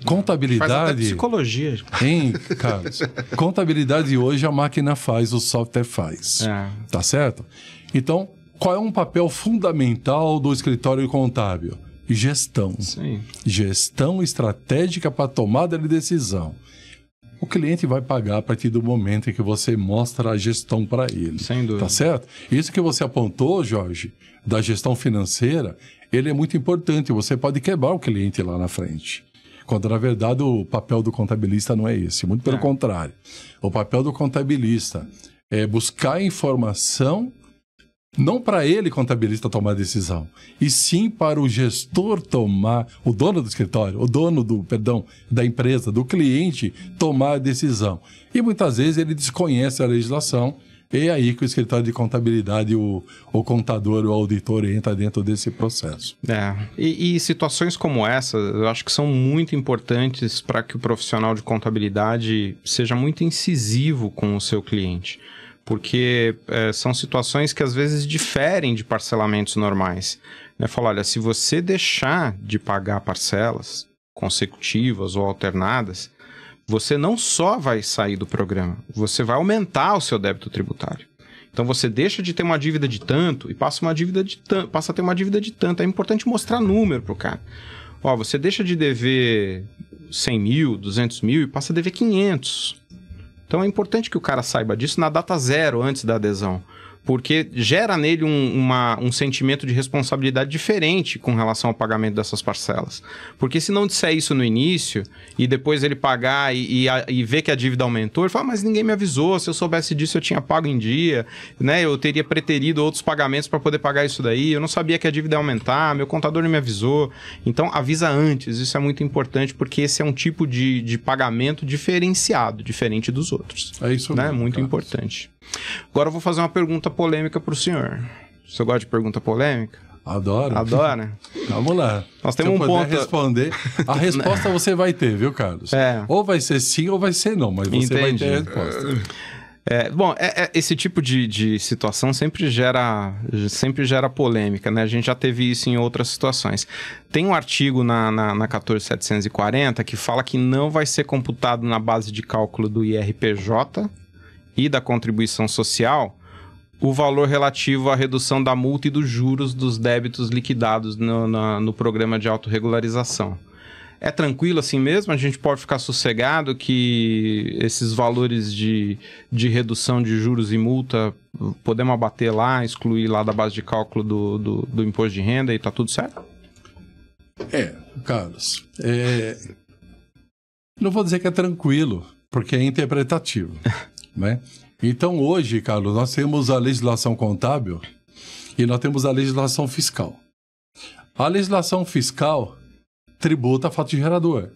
C: Contabilidade...
A: Faz até psicologia.
C: Hein, Carlos? Contabilidade hoje a máquina faz, o software faz. Tá certo? Então... Qual é um papel fundamental do escritório contábil? Gestão.
A: Sim.
C: Gestão estratégica para tomada de decisão. O cliente vai pagar a partir do momento em que você mostra a gestão para ele.
A: Sem dúvida.
C: Tá certo? Isso que você apontou, Jorge, da gestão financeira, ele é muito importante. Você pode quebrar o cliente lá na frente. Quando, na verdade, o papel do contabilista não é esse. Muito pelo contrário. O papel do contabilista é buscar informação não para ele, contabilista, tomar a decisão, e sim para o gestor tomar, o dono do escritório, o dono da empresa, do cliente, tomar a decisão. E muitas vezes ele desconhece a legislação, e é aí que o escritório de contabilidade, o contador, o auditor entra dentro desse processo.
A: E situações como essa, eu acho que são muito importantes para que o profissional de contabilidade seja muito incisivo com o seu cliente. Porque são situações que às vezes diferem de parcelamentos normais. Fala, olha, se você deixar de pagar parcelas consecutivas ou alternadas, você não só vai sair do programa, você vai aumentar o seu débito tributário. Então você deixa de ter uma dívida de tanto e passa a ter uma dívida de tanto. É importante mostrar número para o cara. Você deixa de dever 100 mil, 200 mil e passa a dever 500. Então é importante que o cara saiba disso na data zero, antes da adesão. porque gera nele um sentimento de responsabilidade diferente com relação ao pagamento dessas parcelas. Porque se não disser isso no início, e depois ele pagar e ver que a dívida aumentou, ele fala, mas ninguém me avisou, se eu soubesse disso eu tinha pago em dia, né? Eu teria preterido outros pagamentos para poder pagar isso daí, eu não sabia que a dívida ia aumentar, meu contador não me avisou. Então, avisa antes, isso é muito importante, porque esse é um tipo de pagamento diferenciado, diferente dos outros.
C: É isso
A: né?
C: mesmo,
A: Muito
C: Carlos.
A: importante. Agora eu vou fazer uma pergunta polêmica para o senhor. O senhor gosta de pergunta polêmica?
C: Adoro.
A: Adora?
C: Vamos lá.
A: Nós temos
C: Se eu
A: um
C: puder
A: ponto...
C: responder, a resposta você vai ter, viu, Carlos? Ou vai ser sim ou vai ser não, mas você vai ter a resposta.
A: Esse tipo de situação sempre gera polêmica, né? A gente já teve isso em outras situações. Tem um artigo na 14740 que fala que não vai ser computado na base de cálculo do IRPJ e da contribuição social o valor relativo à redução da multa e dos juros dos débitos liquidados no programa de autorregularização. É tranquilo assim mesmo? A gente pode ficar sossegado que esses valores de redução de juros e multa podemos abater lá, excluir lá da base de cálculo do imposto de renda e tá tudo certo?
C: Carlos, não vou dizer que é tranquilo, porque é interpretativo, né? Então hoje, Carlos, nós temos a legislação contábil e nós temos a legislação fiscal. A legislação fiscal tributa fato gerador.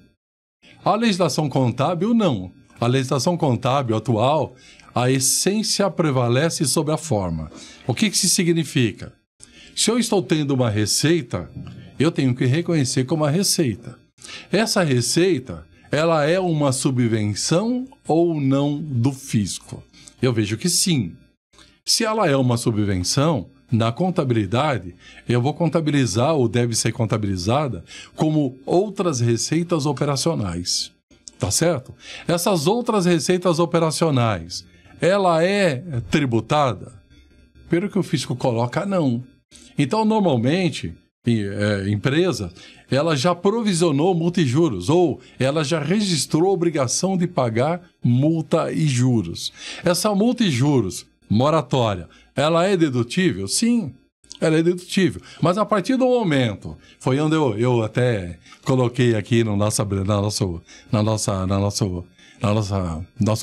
C: A legislação contábil, não. A legislação contábil atual, a essência prevalece sobre a forma. O que isso significa? Se eu estou tendo uma receita, eu tenho que reconhecer como uma receita. Essa receita, ela é uma subvenção ou não do fisco? Eu vejo que sim. Se ela é uma subvenção, na contabilidade, eu vou contabilizar, ou deve ser contabilizada, como outras receitas operacionais. Tá certo? Essas outras receitas operacionais, ela é tributada? Pelo que o fisco coloca, não. Então, normalmente, empresa, ela já provisionou multa e juros, ou ela já registrou a obrigação de pagar multa e juros. Essa multa e juros, moratória, ela é dedutível? Sim, ela é dedutível. Mas a partir do momento, foi onde eu até coloquei aqui no nosso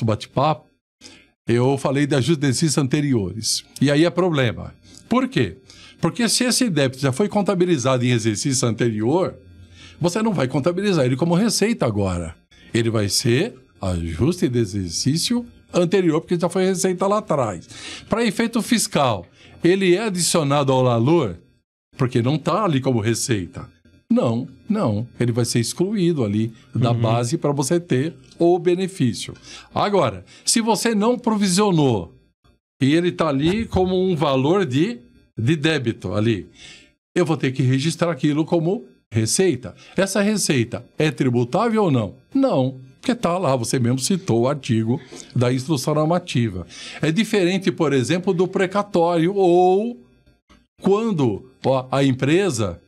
C: bate-papo, eu falei de ajustes de exercícios anteriores. E aí é problema. Por quê? Porque se esse débito já foi contabilizado em exercício anterior, você não vai contabilizar ele como receita agora. Ele vai ser ajuste de exercício anterior, porque já foi receita lá atrás. Para efeito fiscal, ele é adicionado ao valor, porque não está ali como receita. Não. Ele vai ser excluído ali da base para você ter o benefício. Agora, se você não provisionou e ele está ali como um valor de débito ali, eu vou ter que registrar aquilo como receita. Essa receita é tributável ou não? Não, porque está lá, você mesmo citou o artigo da instrução normativa. É diferente, por exemplo, do precatório ou quando a empresa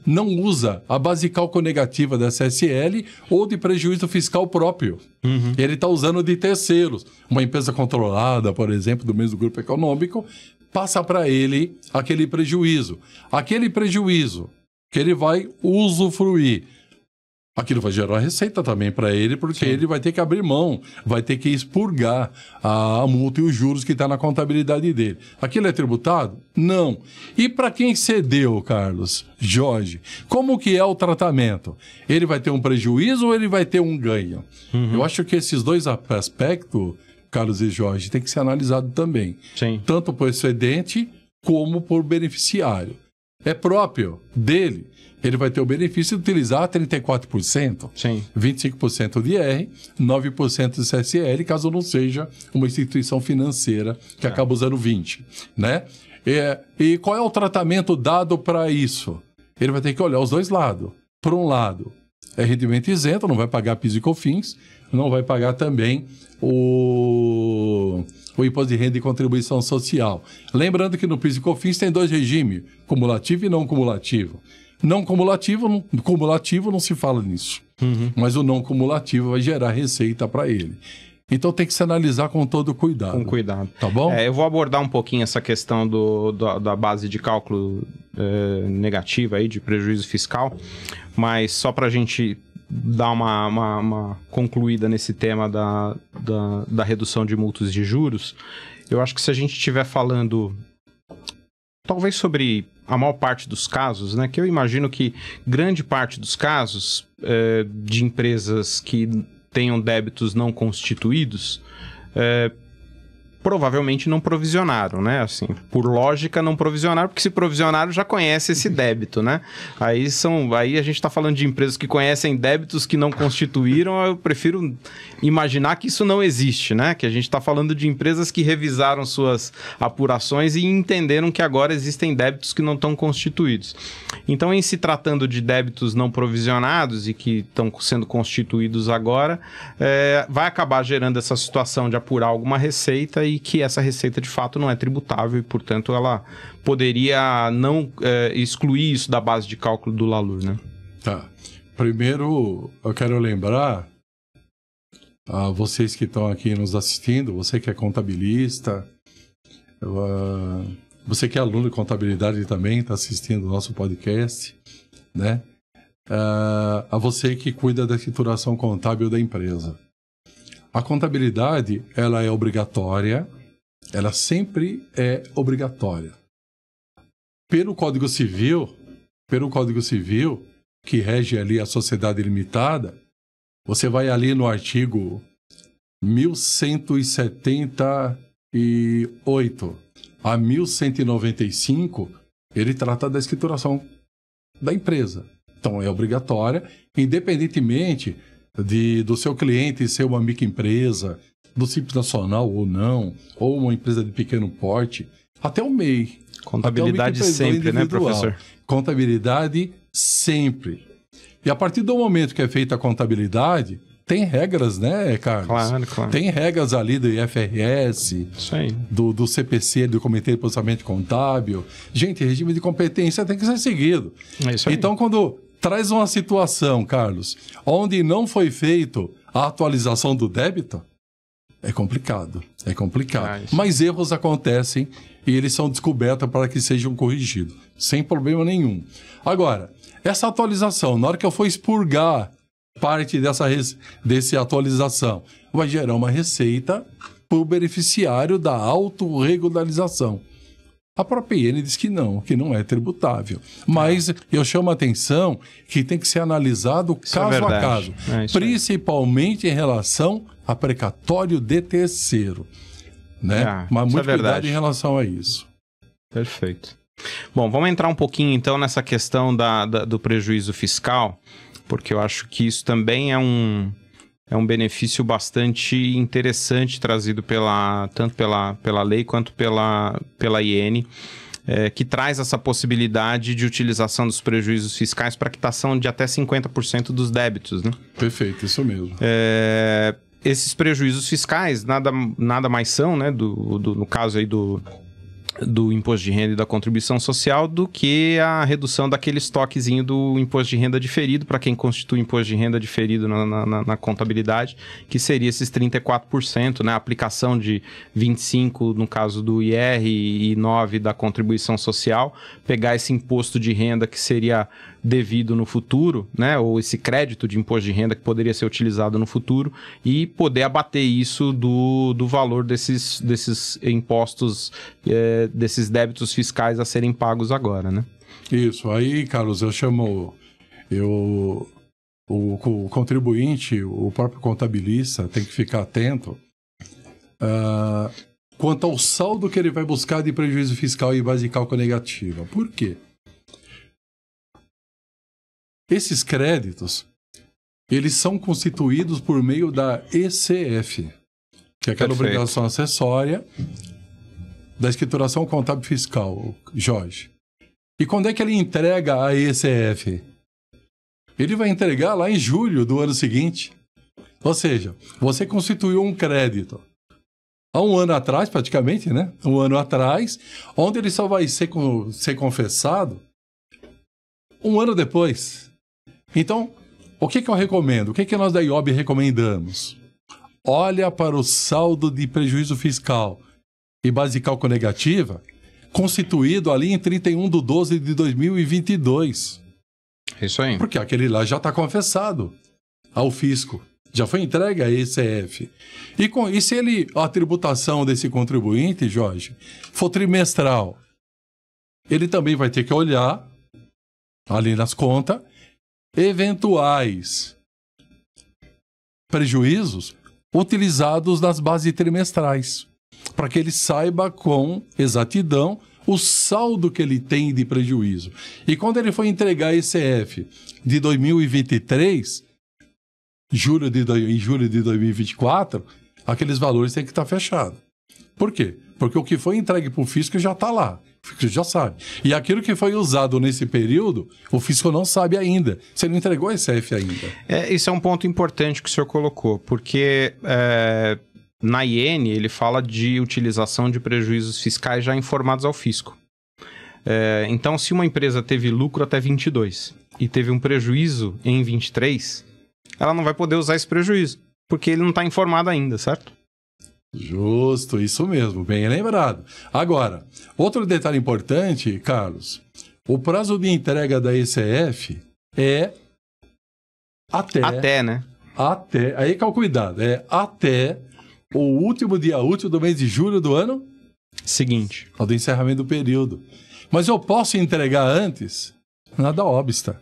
C: não usa a base de cálculo negativa da CSL ou de prejuízo fiscal próprio. Ele está usando de terceiros. Uma empresa controlada, por exemplo, do mesmo grupo econômico, passa para ele aquele prejuízo. Aquele prejuízo que ele vai usufruir, aquilo vai gerar receita também para ele, porque ele vai ter que abrir mão, vai ter que expurgar a multa e os juros que está na contabilidade dele. Aquilo é tributado? Não. E para quem cedeu, Carlos, Jorge, como que é o tratamento? Ele vai ter um prejuízo ou ele vai ter um ganho? Eu acho que esses dois aspectos, Carlos e Jorge, tem que ser analisado também.
A: Sim.
C: Tanto por excedente como por beneficiário. É próprio dele. Ele vai ter o benefício de utilizar 34%,
A: Sim.
C: 25% de IR, 9% de CSL, caso não seja uma instituição financeira que acaba usando 20%. Né? E qual é o tratamento dado para isso? Ele vai ter que olhar os dois lados. Por um lado, é rendimento isento, não vai pagar PIS e COFINS, não vai pagar também o imposto de renda e contribuição social. Lembrando que no PIS e COFINS tem dois regimes, cumulativo e não cumulativo. Não cumulativo, cumulativo não se fala nisso. Mas o não cumulativo vai gerar receita para ele. Então tem que se analisar com todo cuidado.
A: Com cuidado.
C: Tá bom?
A: Eu vou abordar um pouquinho essa questão da base de cálculo negativa aí, de prejuízo fiscal, mas só para a gente dar uma concluída nesse tema da redução de multas de juros, eu acho que se a gente estiver falando talvez sobre a maior parte dos casos, né, que eu imagino que grande parte dos casos de empresas que tenham débitos não constituídos, provavelmente não provisionaram, né? Assim, por lógica, não provisionaram, porque se provisionaram já conhece esse débito, né? Aí a gente está falando de empresas que conhecem débitos que não constituíram, eu prefiro imaginar que isso não existe, né? Que a gente está falando de empresas que revisaram suas apurações e entenderam que agora existem débitos que não estão constituídos. Então, em se tratando de débitos não provisionados e que estão sendo constituídos agora, vai acabar gerando essa situação de apurar alguma receita e que essa receita de fato não é tributável e, portanto, ela poderia não excluir isso da base de cálculo do LALUR, né?
C: Tá. Primeiro, eu quero lembrar a vocês que estão aqui nos assistindo, você que é contabilista, você que é aluno de contabilidade também está assistindo o nosso podcast, né? A você que cuida da escrituração contábil da empresa. A contabilidade, ela é obrigatória, ela sempre é obrigatória. Pelo Código Civil, que rege ali a sociedade limitada, você vai ali no artigo 1178 a 1195, ele trata da escrituração da empresa. Então, é obrigatória, independentemente do seu cliente ser uma microempresa, do Simples Nacional ou não, ou uma empresa de pequeno porte, até o MEI.
A: Contabilidade sempre, né, professor?
C: Contabilidade sempre. E a partir do momento que é feita a contabilidade, tem regras, né, Carlos?
A: Claro.
C: Tem regras ali do IFRS,
A: isso aí.
C: Do CPC, do Comitê de Processamento Contábil. Gente, regime de competência tem que ser seguido.
A: É isso aí.
C: Então, quando traz uma situação, Carlos, onde não foi feito a atualização do débito, é complicado. Mas erros acontecem e eles são descobertos para que sejam corrigidos, sem problema nenhum. Agora, essa atualização, na hora que eu for expurgar parte dessa atualização, vai gerar uma receita para o beneficiário da autorregularização. A própria IN diz que não é tributável. Mas eu chamo a atenção que tem que ser analisado caso a caso. Principalmente em relação a precatório de terceiro. Né? Mas muito cuidado em relação a isso.
A: Perfeito. Bom, vamos entrar um pouquinho então nessa questão do prejuízo fiscal, porque eu acho que isso também é um benefício bastante interessante trazido tanto pela lei quanto pela IN, que traz essa possibilidade de utilização dos prejuízos fiscais para quitação de até 50% dos débitos, né?
C: Perfeito, isso mesmo.
A: Esses prejuízos fiscais nada mais são, né, no caso aí do imposto de renda e da contribuição social, do que a redução daquele estoquezinho do imposto de renda diferido, para quem constitui imposto de renda diferido na contabilidade, que seria esses 34%, né? A aplicação de 25% no caso do IR e 9% da contribuição social, pegar esse imposto de renda que seria devido no futuro, né, ou esse crédito de imposto de renda que poderia ser utilizado no futuro, e poder abater isso do valor desses impostos, desses débitos fiscais a serem pagos agora, né?
C: Isso. Aí, Carlos, eu chamo o contribuinte, o próprio contabilista, tem que ficar atento quanto ao saldo que ele vai buscar de prejuízo fiscal e base de cálculo negativa. Por quê? Esses créditos, eles são constituídos por meio da ECF, que é aquela obrigação acessória da escrituração contábil fiscal, Jorge. E quando é que ele entrega a ECF? Ele vai entregar lá em julho do ano seguinte. Ou seja, você constituiu um crédito há um ano atrás, praticamente, né? Um ano atrás, onde ele só vai ser confessado um ano depois. Então, o que eu recomendo? O que nós da IOB recomendamos? olha para o saldo de prejuízo fiscal e base de cálculo negativa, constituído ali em 31/12/2022.
A: É isso aí.
C: Porque aquele lá já está confessado ao fisco. Já foi entregue à ECF. E se a tributação desse contribuinte, Jorge, for trimestral, ele também vai ter que olhar ali nas contas eventuais prejuízos utilizados nas bases trimestrais, para que ele saiba com exatidão o saldo que ele tem de prejuízo. E quando ele for entregar a ECF de 2023, em julho de 2024, aqueles valores têm que estar fechados. Por quê? Porque o que foi entregue para o fisco já está lá. O fisco já sabe. E aquilo que foi usado nesse período, o fisco não sabe ainda. Você não entregou a ECF ainda.
A: Isso é um ponto importante que o senhor colocou, porque na IN ele fala de utilização de prejuízos fiscais já informados ao fisco. Então, se uma empresa teve lucro até 22 e teve um prejuízo em 23, ela não vai poder usar esse prejuízo, porque ele não está informado ainda, certo?
C: Justo, isso mesmo, bem lembrado. Agora, outro detalhe importante, Carlos, o prazo de entrega da ECF é até,
A: né?
C: Até, aí que é o cuidado, é até o último dia útil do mês de julho do ano
A: seguinte,
C: ao do encerramento do período. Mas eu posso entregar antes? Nada obsta.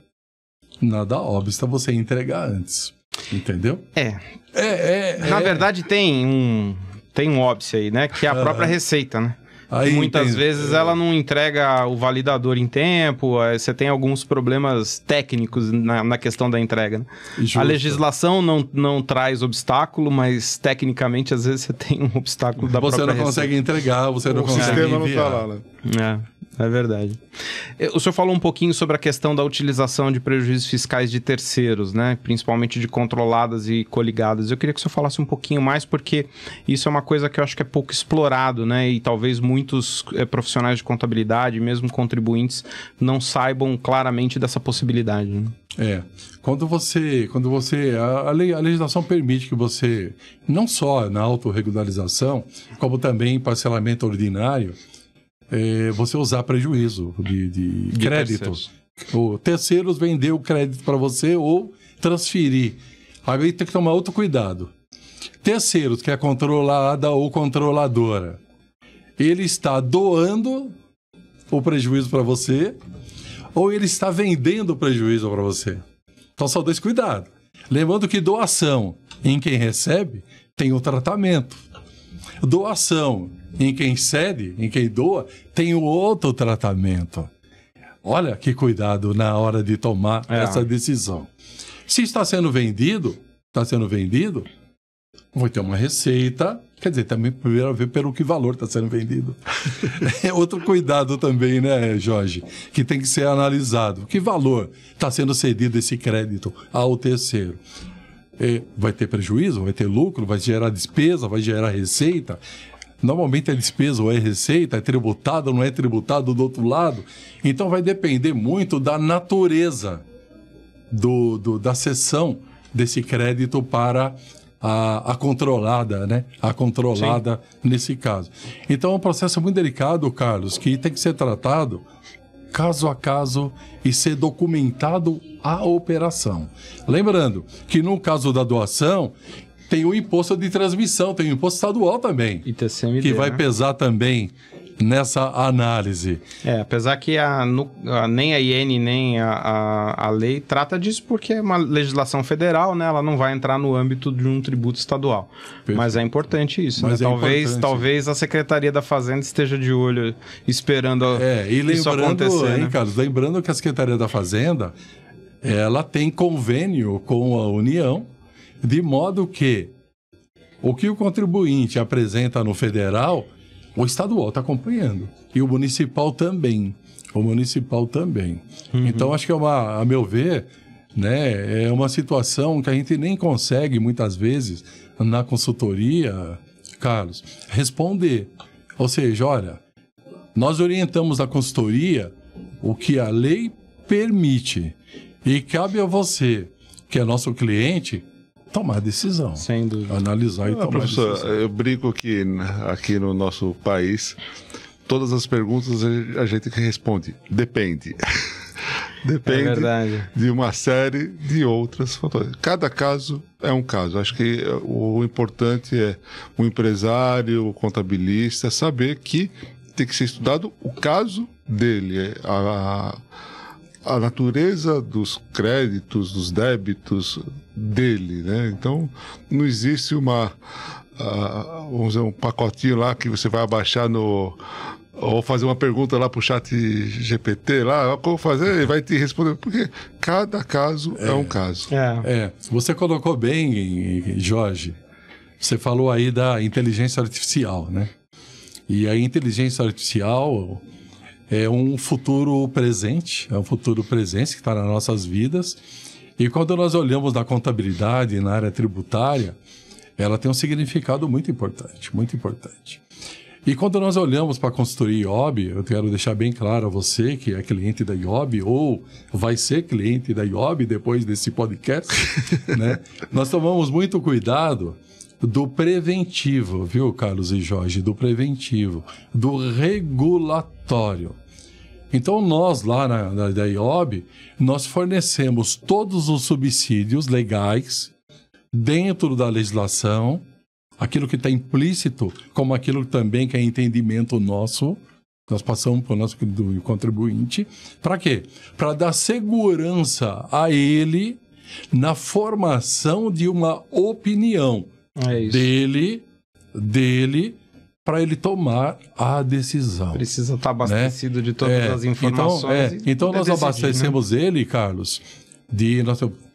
C: Nada obsta você entregar antes. Entendeu?
A: Na verdade, tem um óbice aí, né? Que é a própria Receita, né?
C: Aí,
A: muitas vezes ela não entrega o validador em tempo, você tem alguns problemas técnicos na questão da entrega, né? A legislação não traz obstáculo, mas tecnicamente às vezes você tem um obstáculo da própria Receita.
C: Você não consegue entregar, você não consegue
B: enviar. O sistema
C: enviar.
B: não tá lá, né?
A: É verdade. O senhor falou um pouquinho sobre a questão da utilização de prejuízos fiscais de terceiros, né? Principalmente de controladas e coligadas. Eu queria que o senhor falasse um pouquinho mais, porque isso é uma coisa que eu acho que é pouco explorado, né? E talvez muitos profissionais de contabilidade, mesmo contribuintes, não saibam claramente dessa possibilidade, né?
C: Quando você a legislação permite que você, não só na autorregularização, como também em parcelamento ordinário, você usar prejuízo de crédito. O terceiros vender o crédito para você ou transferir. Aí tem que tomar outro cuidado. Terceiros, que é controlada ou controladora, ele está doando o prejuízo para você ou ele está vendendo o prejuízo para você. Então são dois cuidados. Lembrando que doação em quem recebe tem o tratamento. Doação em quem cede, em quem doa, tem o outro tratamento. Olha que cuidado na hora de tomar essa decisão. Se está sendo vendido, vai ter uma receita. Quer dizer, também primeiro ver pelo que valor está sendo vendido. É outro cuidado também, né, Jorge? Que tem que ser analisado. Que valor está sendo cedido esse crédito ao terceiro? Vai ter prejuízo, vai ter lucro, vai gerar despesa, vai gerar receita. Normalmente a despesa ou é receita, é tributado ou não é tributado do outro lado. Então vai depender muito da natureza da cessão desse crédito para a controlada, né? A controlada nesse caso. Então é um processo muito delicado, Carlos, que tem que ser tratado caso a caso e ser documentado a operação. Lembrando que no caso da doação, tem o imposto de transmissão, tem o imposto estadual também,
A: ITCMD,
C: que vai pesar também nessa análise.
A: Apesar que nem a IN nem a lei trata disso porque é uma legislação federal, né? Ela não vai entrar no âmbito de um tributo estadual. Perfeito. Mas é importante isso. Mas né? Talvez a Secretaria da Fazenda esteja de olho esperando isso acontecer. Hein,
C: Carlos, lembrando que a Secretaria da Fazenda ela tem convênio com a União, de modo que o que o contribuinte apresenta no federal, o estadual está acompanhando. E o municipal também. Uhum. Então, acho que a meu ver, né, é uma situação que a gente nem consegue, muitas vezes, na consultoria, Carlos, responder. Ou seja, olha, nós orientamos a consultoria o que a lei permite. E cabe a você, que é nosso cliente, tomar decisão.
A: Sem dúvida.
C: Analisar e tomar
B: professor,
C: decisão.
B: eu brinco que aqui no nosso país, todas as perguntas a gente responde, depende. Depende de uma série de outras fatores. Cada caso é um caso. Acho que o importante é o empresário, o contabilista, saber que tem que ser estudado o caso dele, a natureza dos créditos, dos débitos dele, né? Então, não existe vamos dizer, um pacotinho lá que você vai abaixar ou fazer uma pergunta lá pro chat GPT lá, como fazer, e vai te responder, porque cada caso é um caso.
C: Você colocou bem, Jorge, você falou aí da inteligência artificial, né? E a inteligência artificial é um futuro presente, que está nas nossas vidas, e quando nós olhamos na contabilidade, na área tributária, ela tem um significado muito importante, muito importante. E quando nós olhamos para a consultoria IOB, eu quero deixar bem claro a você que é cliente da IOB ou vai ser cliente da IOB depois desse podcast, né? Nós tomamos muito cuidado do preventivo, viu, Carlos e Jorge? Do preventivo, do regulatório. Então, nós lá da IOB, nós fornecemos todos os subsídios legais dentro da legislação, aquilo que está implícito, como aquilo também que é entendimento nosso, nós passamos para o nosso contribuinte. Para quê? Para dar segurança a ele na formação de uma opinião dele para ele tomar a decisão.
A: Precisa estar abastecido, né, de todas as informações.
C: Então nós abastecemos, né, ele, Carlos,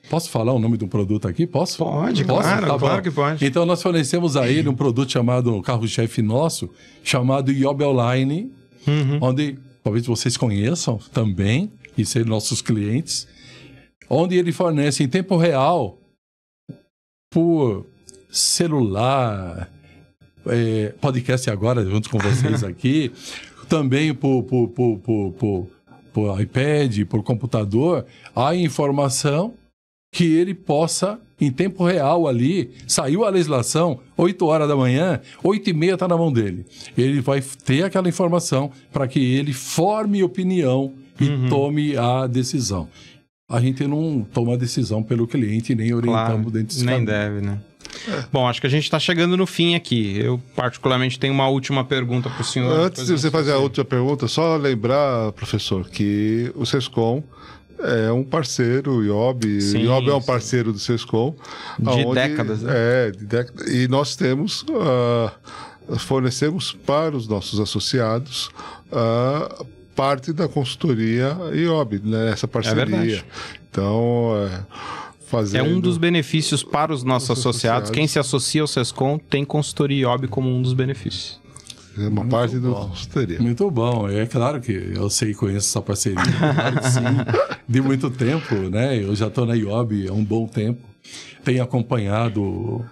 C: Posso falar o nome do produto aqui? Posso?
A: Pode, claro, claro que pode.
C: Então, nós fornecemos a ele um produto chamado, carro-chefe nosso, chamado IOB Online, onde, talvez vocês conheçam também, e serem nossos clientes, onde ele fornece em tempo real, por celular, podcast agora, junto com vocês aqui, também por iPad, por computador, a informação que ele possa, em tempo real ali, saiu a legislação, 8 horas da manhã, 8h30 está na mão dele. Ele vai ter aquela informação para que ele forme opinião e tome a decisão. A gente não toma a decisão pelo cliente, nem orientamos dentro desse
A: nem
C: caminho.
A: deve, né? Bom, acho que a gente está chegando no fim aqui. Eu, particularmente, tenho uma última pergunta para o senhor.
B: Antes de você fazer a última pergunta, só lembrar, professor, que o SESCOM é um parceiro, o IOB.
A: Sim,
B: o IOB é um parceiro do SESCOM.
A: De décadas, né?
B: De décadas. E nós temos, fornecemos para os nossos associados parte da consultoria IOB, né, essa parceria.
A: É verdade.
B: Então,
A: é um dos benefícios para os nossos associados. Quem se associa ao SESCOM tem consultoria IOB como um dos benefícios.
B: É uma parte da consultoria.
C: Muito bom. É claro que eu sei e conheço essa parceria. Claro que sim. De muito tempo, né? Eu já estou na IOB há um bom tempo. Tenho acompanhado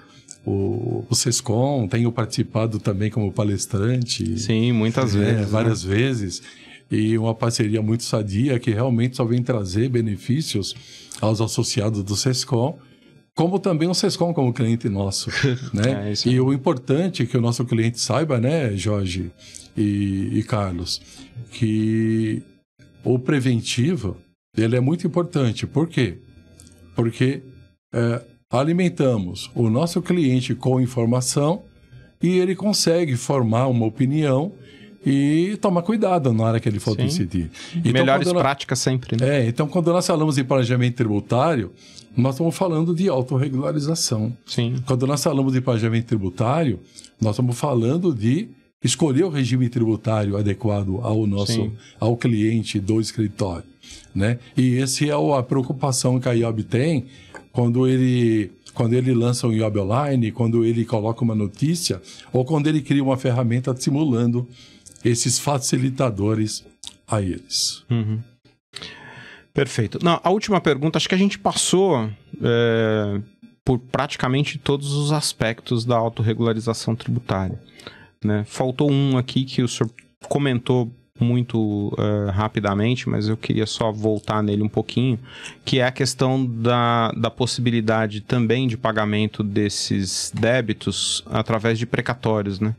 C: o SESCOM, tenho participado também como palestrante.
A: Sim, muitas vezes.
C: Várias vezes. E uma parceria muito sadia que realmente só vem trazer benefícios aos associados do SESCOM, como também o SESCOM como cliente nosso, né? E o importante é que o nosso cliente saiba, né, Jorge e Carlos, que o preventivo, ele é muito importante. Por quê? Porque alimentamos o nosso cliente com informação e ele consegue formar uma opinião e tomar cuidado na hora que ele for decidir.
A: Então, melhores práticas sempre, né?
C: Então, quando nós falamos de planejamento tributário, nós estamos falando de autorregularização.
A: Sim.
C: Quando nós falamos de planejamento tributário, nós estamos falando de escolher o regime tributário adequado ao cliente do escritório, né? E essa é a preocupação que a IOB tem quando ele lança um IOB Online, quando ele coloca uma notícia ou quando ele cria uma ferramenta simulando esses facilitadores a eles.
A: Perfeito. Não, a última pergunta, acho que a gente passou por praticamente todos os aspectos da autorregularização tributária, né? Faltou um aqui que o senhor comentou muito rapidamente, mas eu queria só voltar nele um pouquinho, que é a questão da possibilidade também de pagamento desses débitos através de precatórios, né?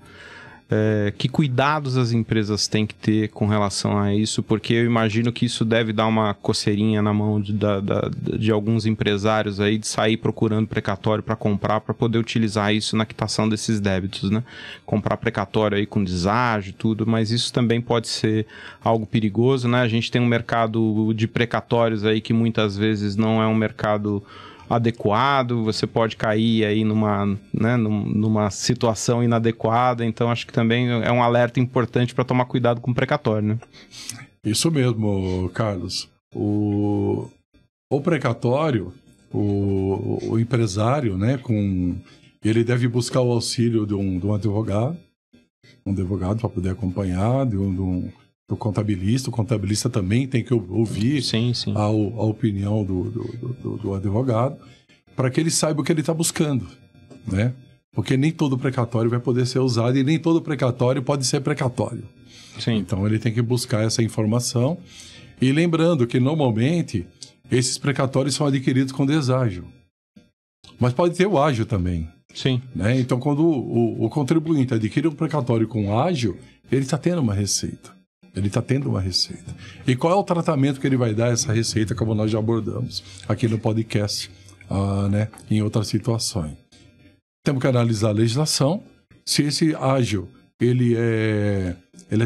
A: Que cuidados as empresas têm que ter com relação a isso, porque eu imagino que isso deve dar uma coceirinha na mão de alguns empresários aí, de sair procurando precatório para comprar, para poder utilizar isso na quitação desses débitos, né? Comprar precatório aí com deságio e tudo, mas isso também pode ser algo perigoso, né? A gente tem um mercado de precatórios aí que muitas vezes não é um mercado adequado, você pode cair aí numa situação inadequada, então acho que também é um alerta importante para tomar cuidado com o precatório, né?
C: Isso mesmo, Carlos. O precatório, o empresário, né, ele deve buscar o auxílio de um advogado para poder acompanhar, do contabilista. O contabilista também tem que ouvir
A: sim.
C: A opinião do advogado, para que ele saiba o que ele está buscando, né? Porque nem todo precatório vai poder ser usado e nem todo precatório pode ser precatório.
A: Sim.
C: Então ele tem que buscar essa informação. E lembrando que normalmente esses precatórios são adquiridos com deságio. Mas pode ter o ágio também.
A: Sim.
C: Né? Então quando o contribuinte adquire um precatório com ágio, ele está tendo uma receita. E qual é o tratamento que ele vai dar a essa receita, como nós já abordamos aqui no podcast, né, em outras situações. Temos que analisar a legislação, se esse ágio ele é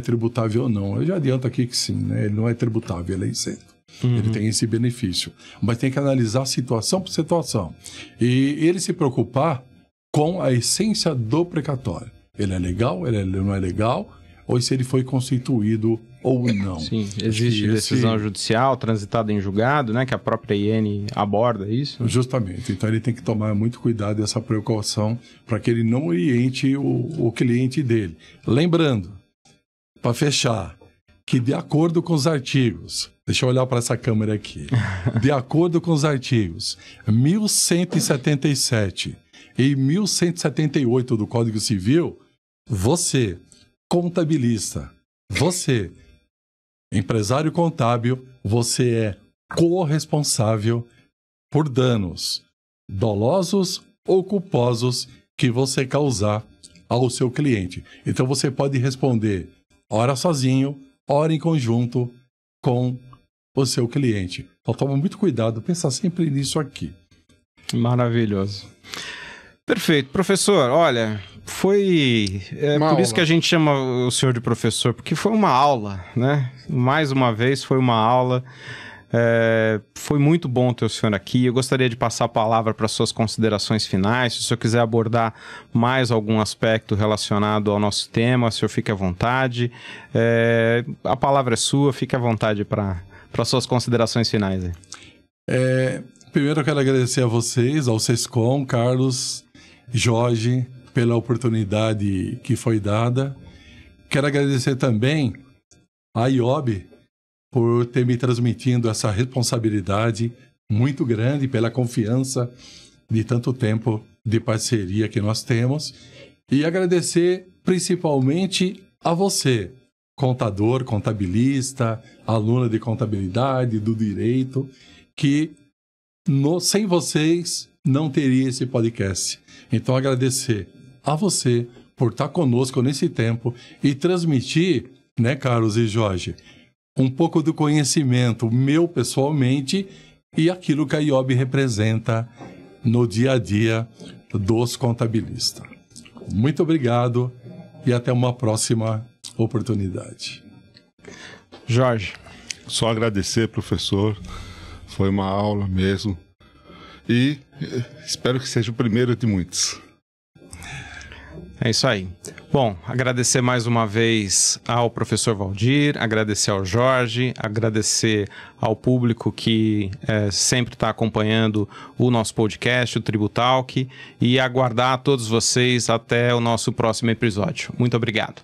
C: tributável ou não. Eu já adianto aqui que sim, né? Ele não é tributável, ele é isento. Ele tem esse benefício. Mas tem que analisar situação por situação. E ele se preocupar com a essência do precatório. Ele é legal, ele não é legal, ou se ele foi constituído ou não.
A: Sim, existe decisão judicial transitada em julgado, né, que a própria IN aborda isso.
C: Justamente, então ele tem que tomar muito cuidado e essa precaução para que ele não oriente o cliente dele. Lembrando, para fechar, que de acordo com os artigos, deixa eu olhar para essa câmera aqui, de acordo com os artigos 1177 e 1178 do Código Civil, você, contabilista, você, empresário contábil, você é corresponsável por danos dolosos ou culposos que você causar ao seu cliente. Então você pode responder ora sozinho, ora em conjunto com o seu cliente. Então toma muito cuidado, pensa sempre nisso aqui.
A: Maravilhoso. Perfeito. Professor, olha, foi... por isso que a gente chama o senhor de professor, porque foi uma aula, né? Mais uma vez foi uma aula. Foi muito bom ter o senhor aqui. Eu gostaria de passar a palavra para suas considerações finais. Se o senhor quiser abordar mais algum aspecto relacionado ao nosso tema, o senhor fique à vontade. A palavra é sua, fique à vontade para suas considerações finais.
C: Primeiro eu quero agradecer a vocês, ao Sescom, Carlos, Jorge, pela oportunidade que foi dada. Quero agradecer também a IOB por ter me transmitido essa responsabilidade muito grande, pela confiança de tanto tempo de parceria que nós temos. E agradecer principalmente a você, contador, contabilista, aluna de contabilidade, do direito, que sem vocês não teria esse podcast. Então agradecer a você por estar conosco nesse tempo e transmitir, né, Carlos e Jorge, um pouco do conhecimento meu pessoalmente e aquilo que a IOB representa no dia a dia dos contabilistas. Muito obrigado e até uma próxima oportunidade.
A: Jorge.
B: Só agradecer, professor. Foi uma aula mesmo. E espero que seja o primeiro de muitos.
A: É isso aí. Bom, agradecer mais uma vez ao professor Valdir, agradecer ao Jorge, agradecer ao público que sempre está acompanhando o nosso podcast, o Tributalk, e aguardar a todos vocês até o nosso próximo episódio. Muito obrigado.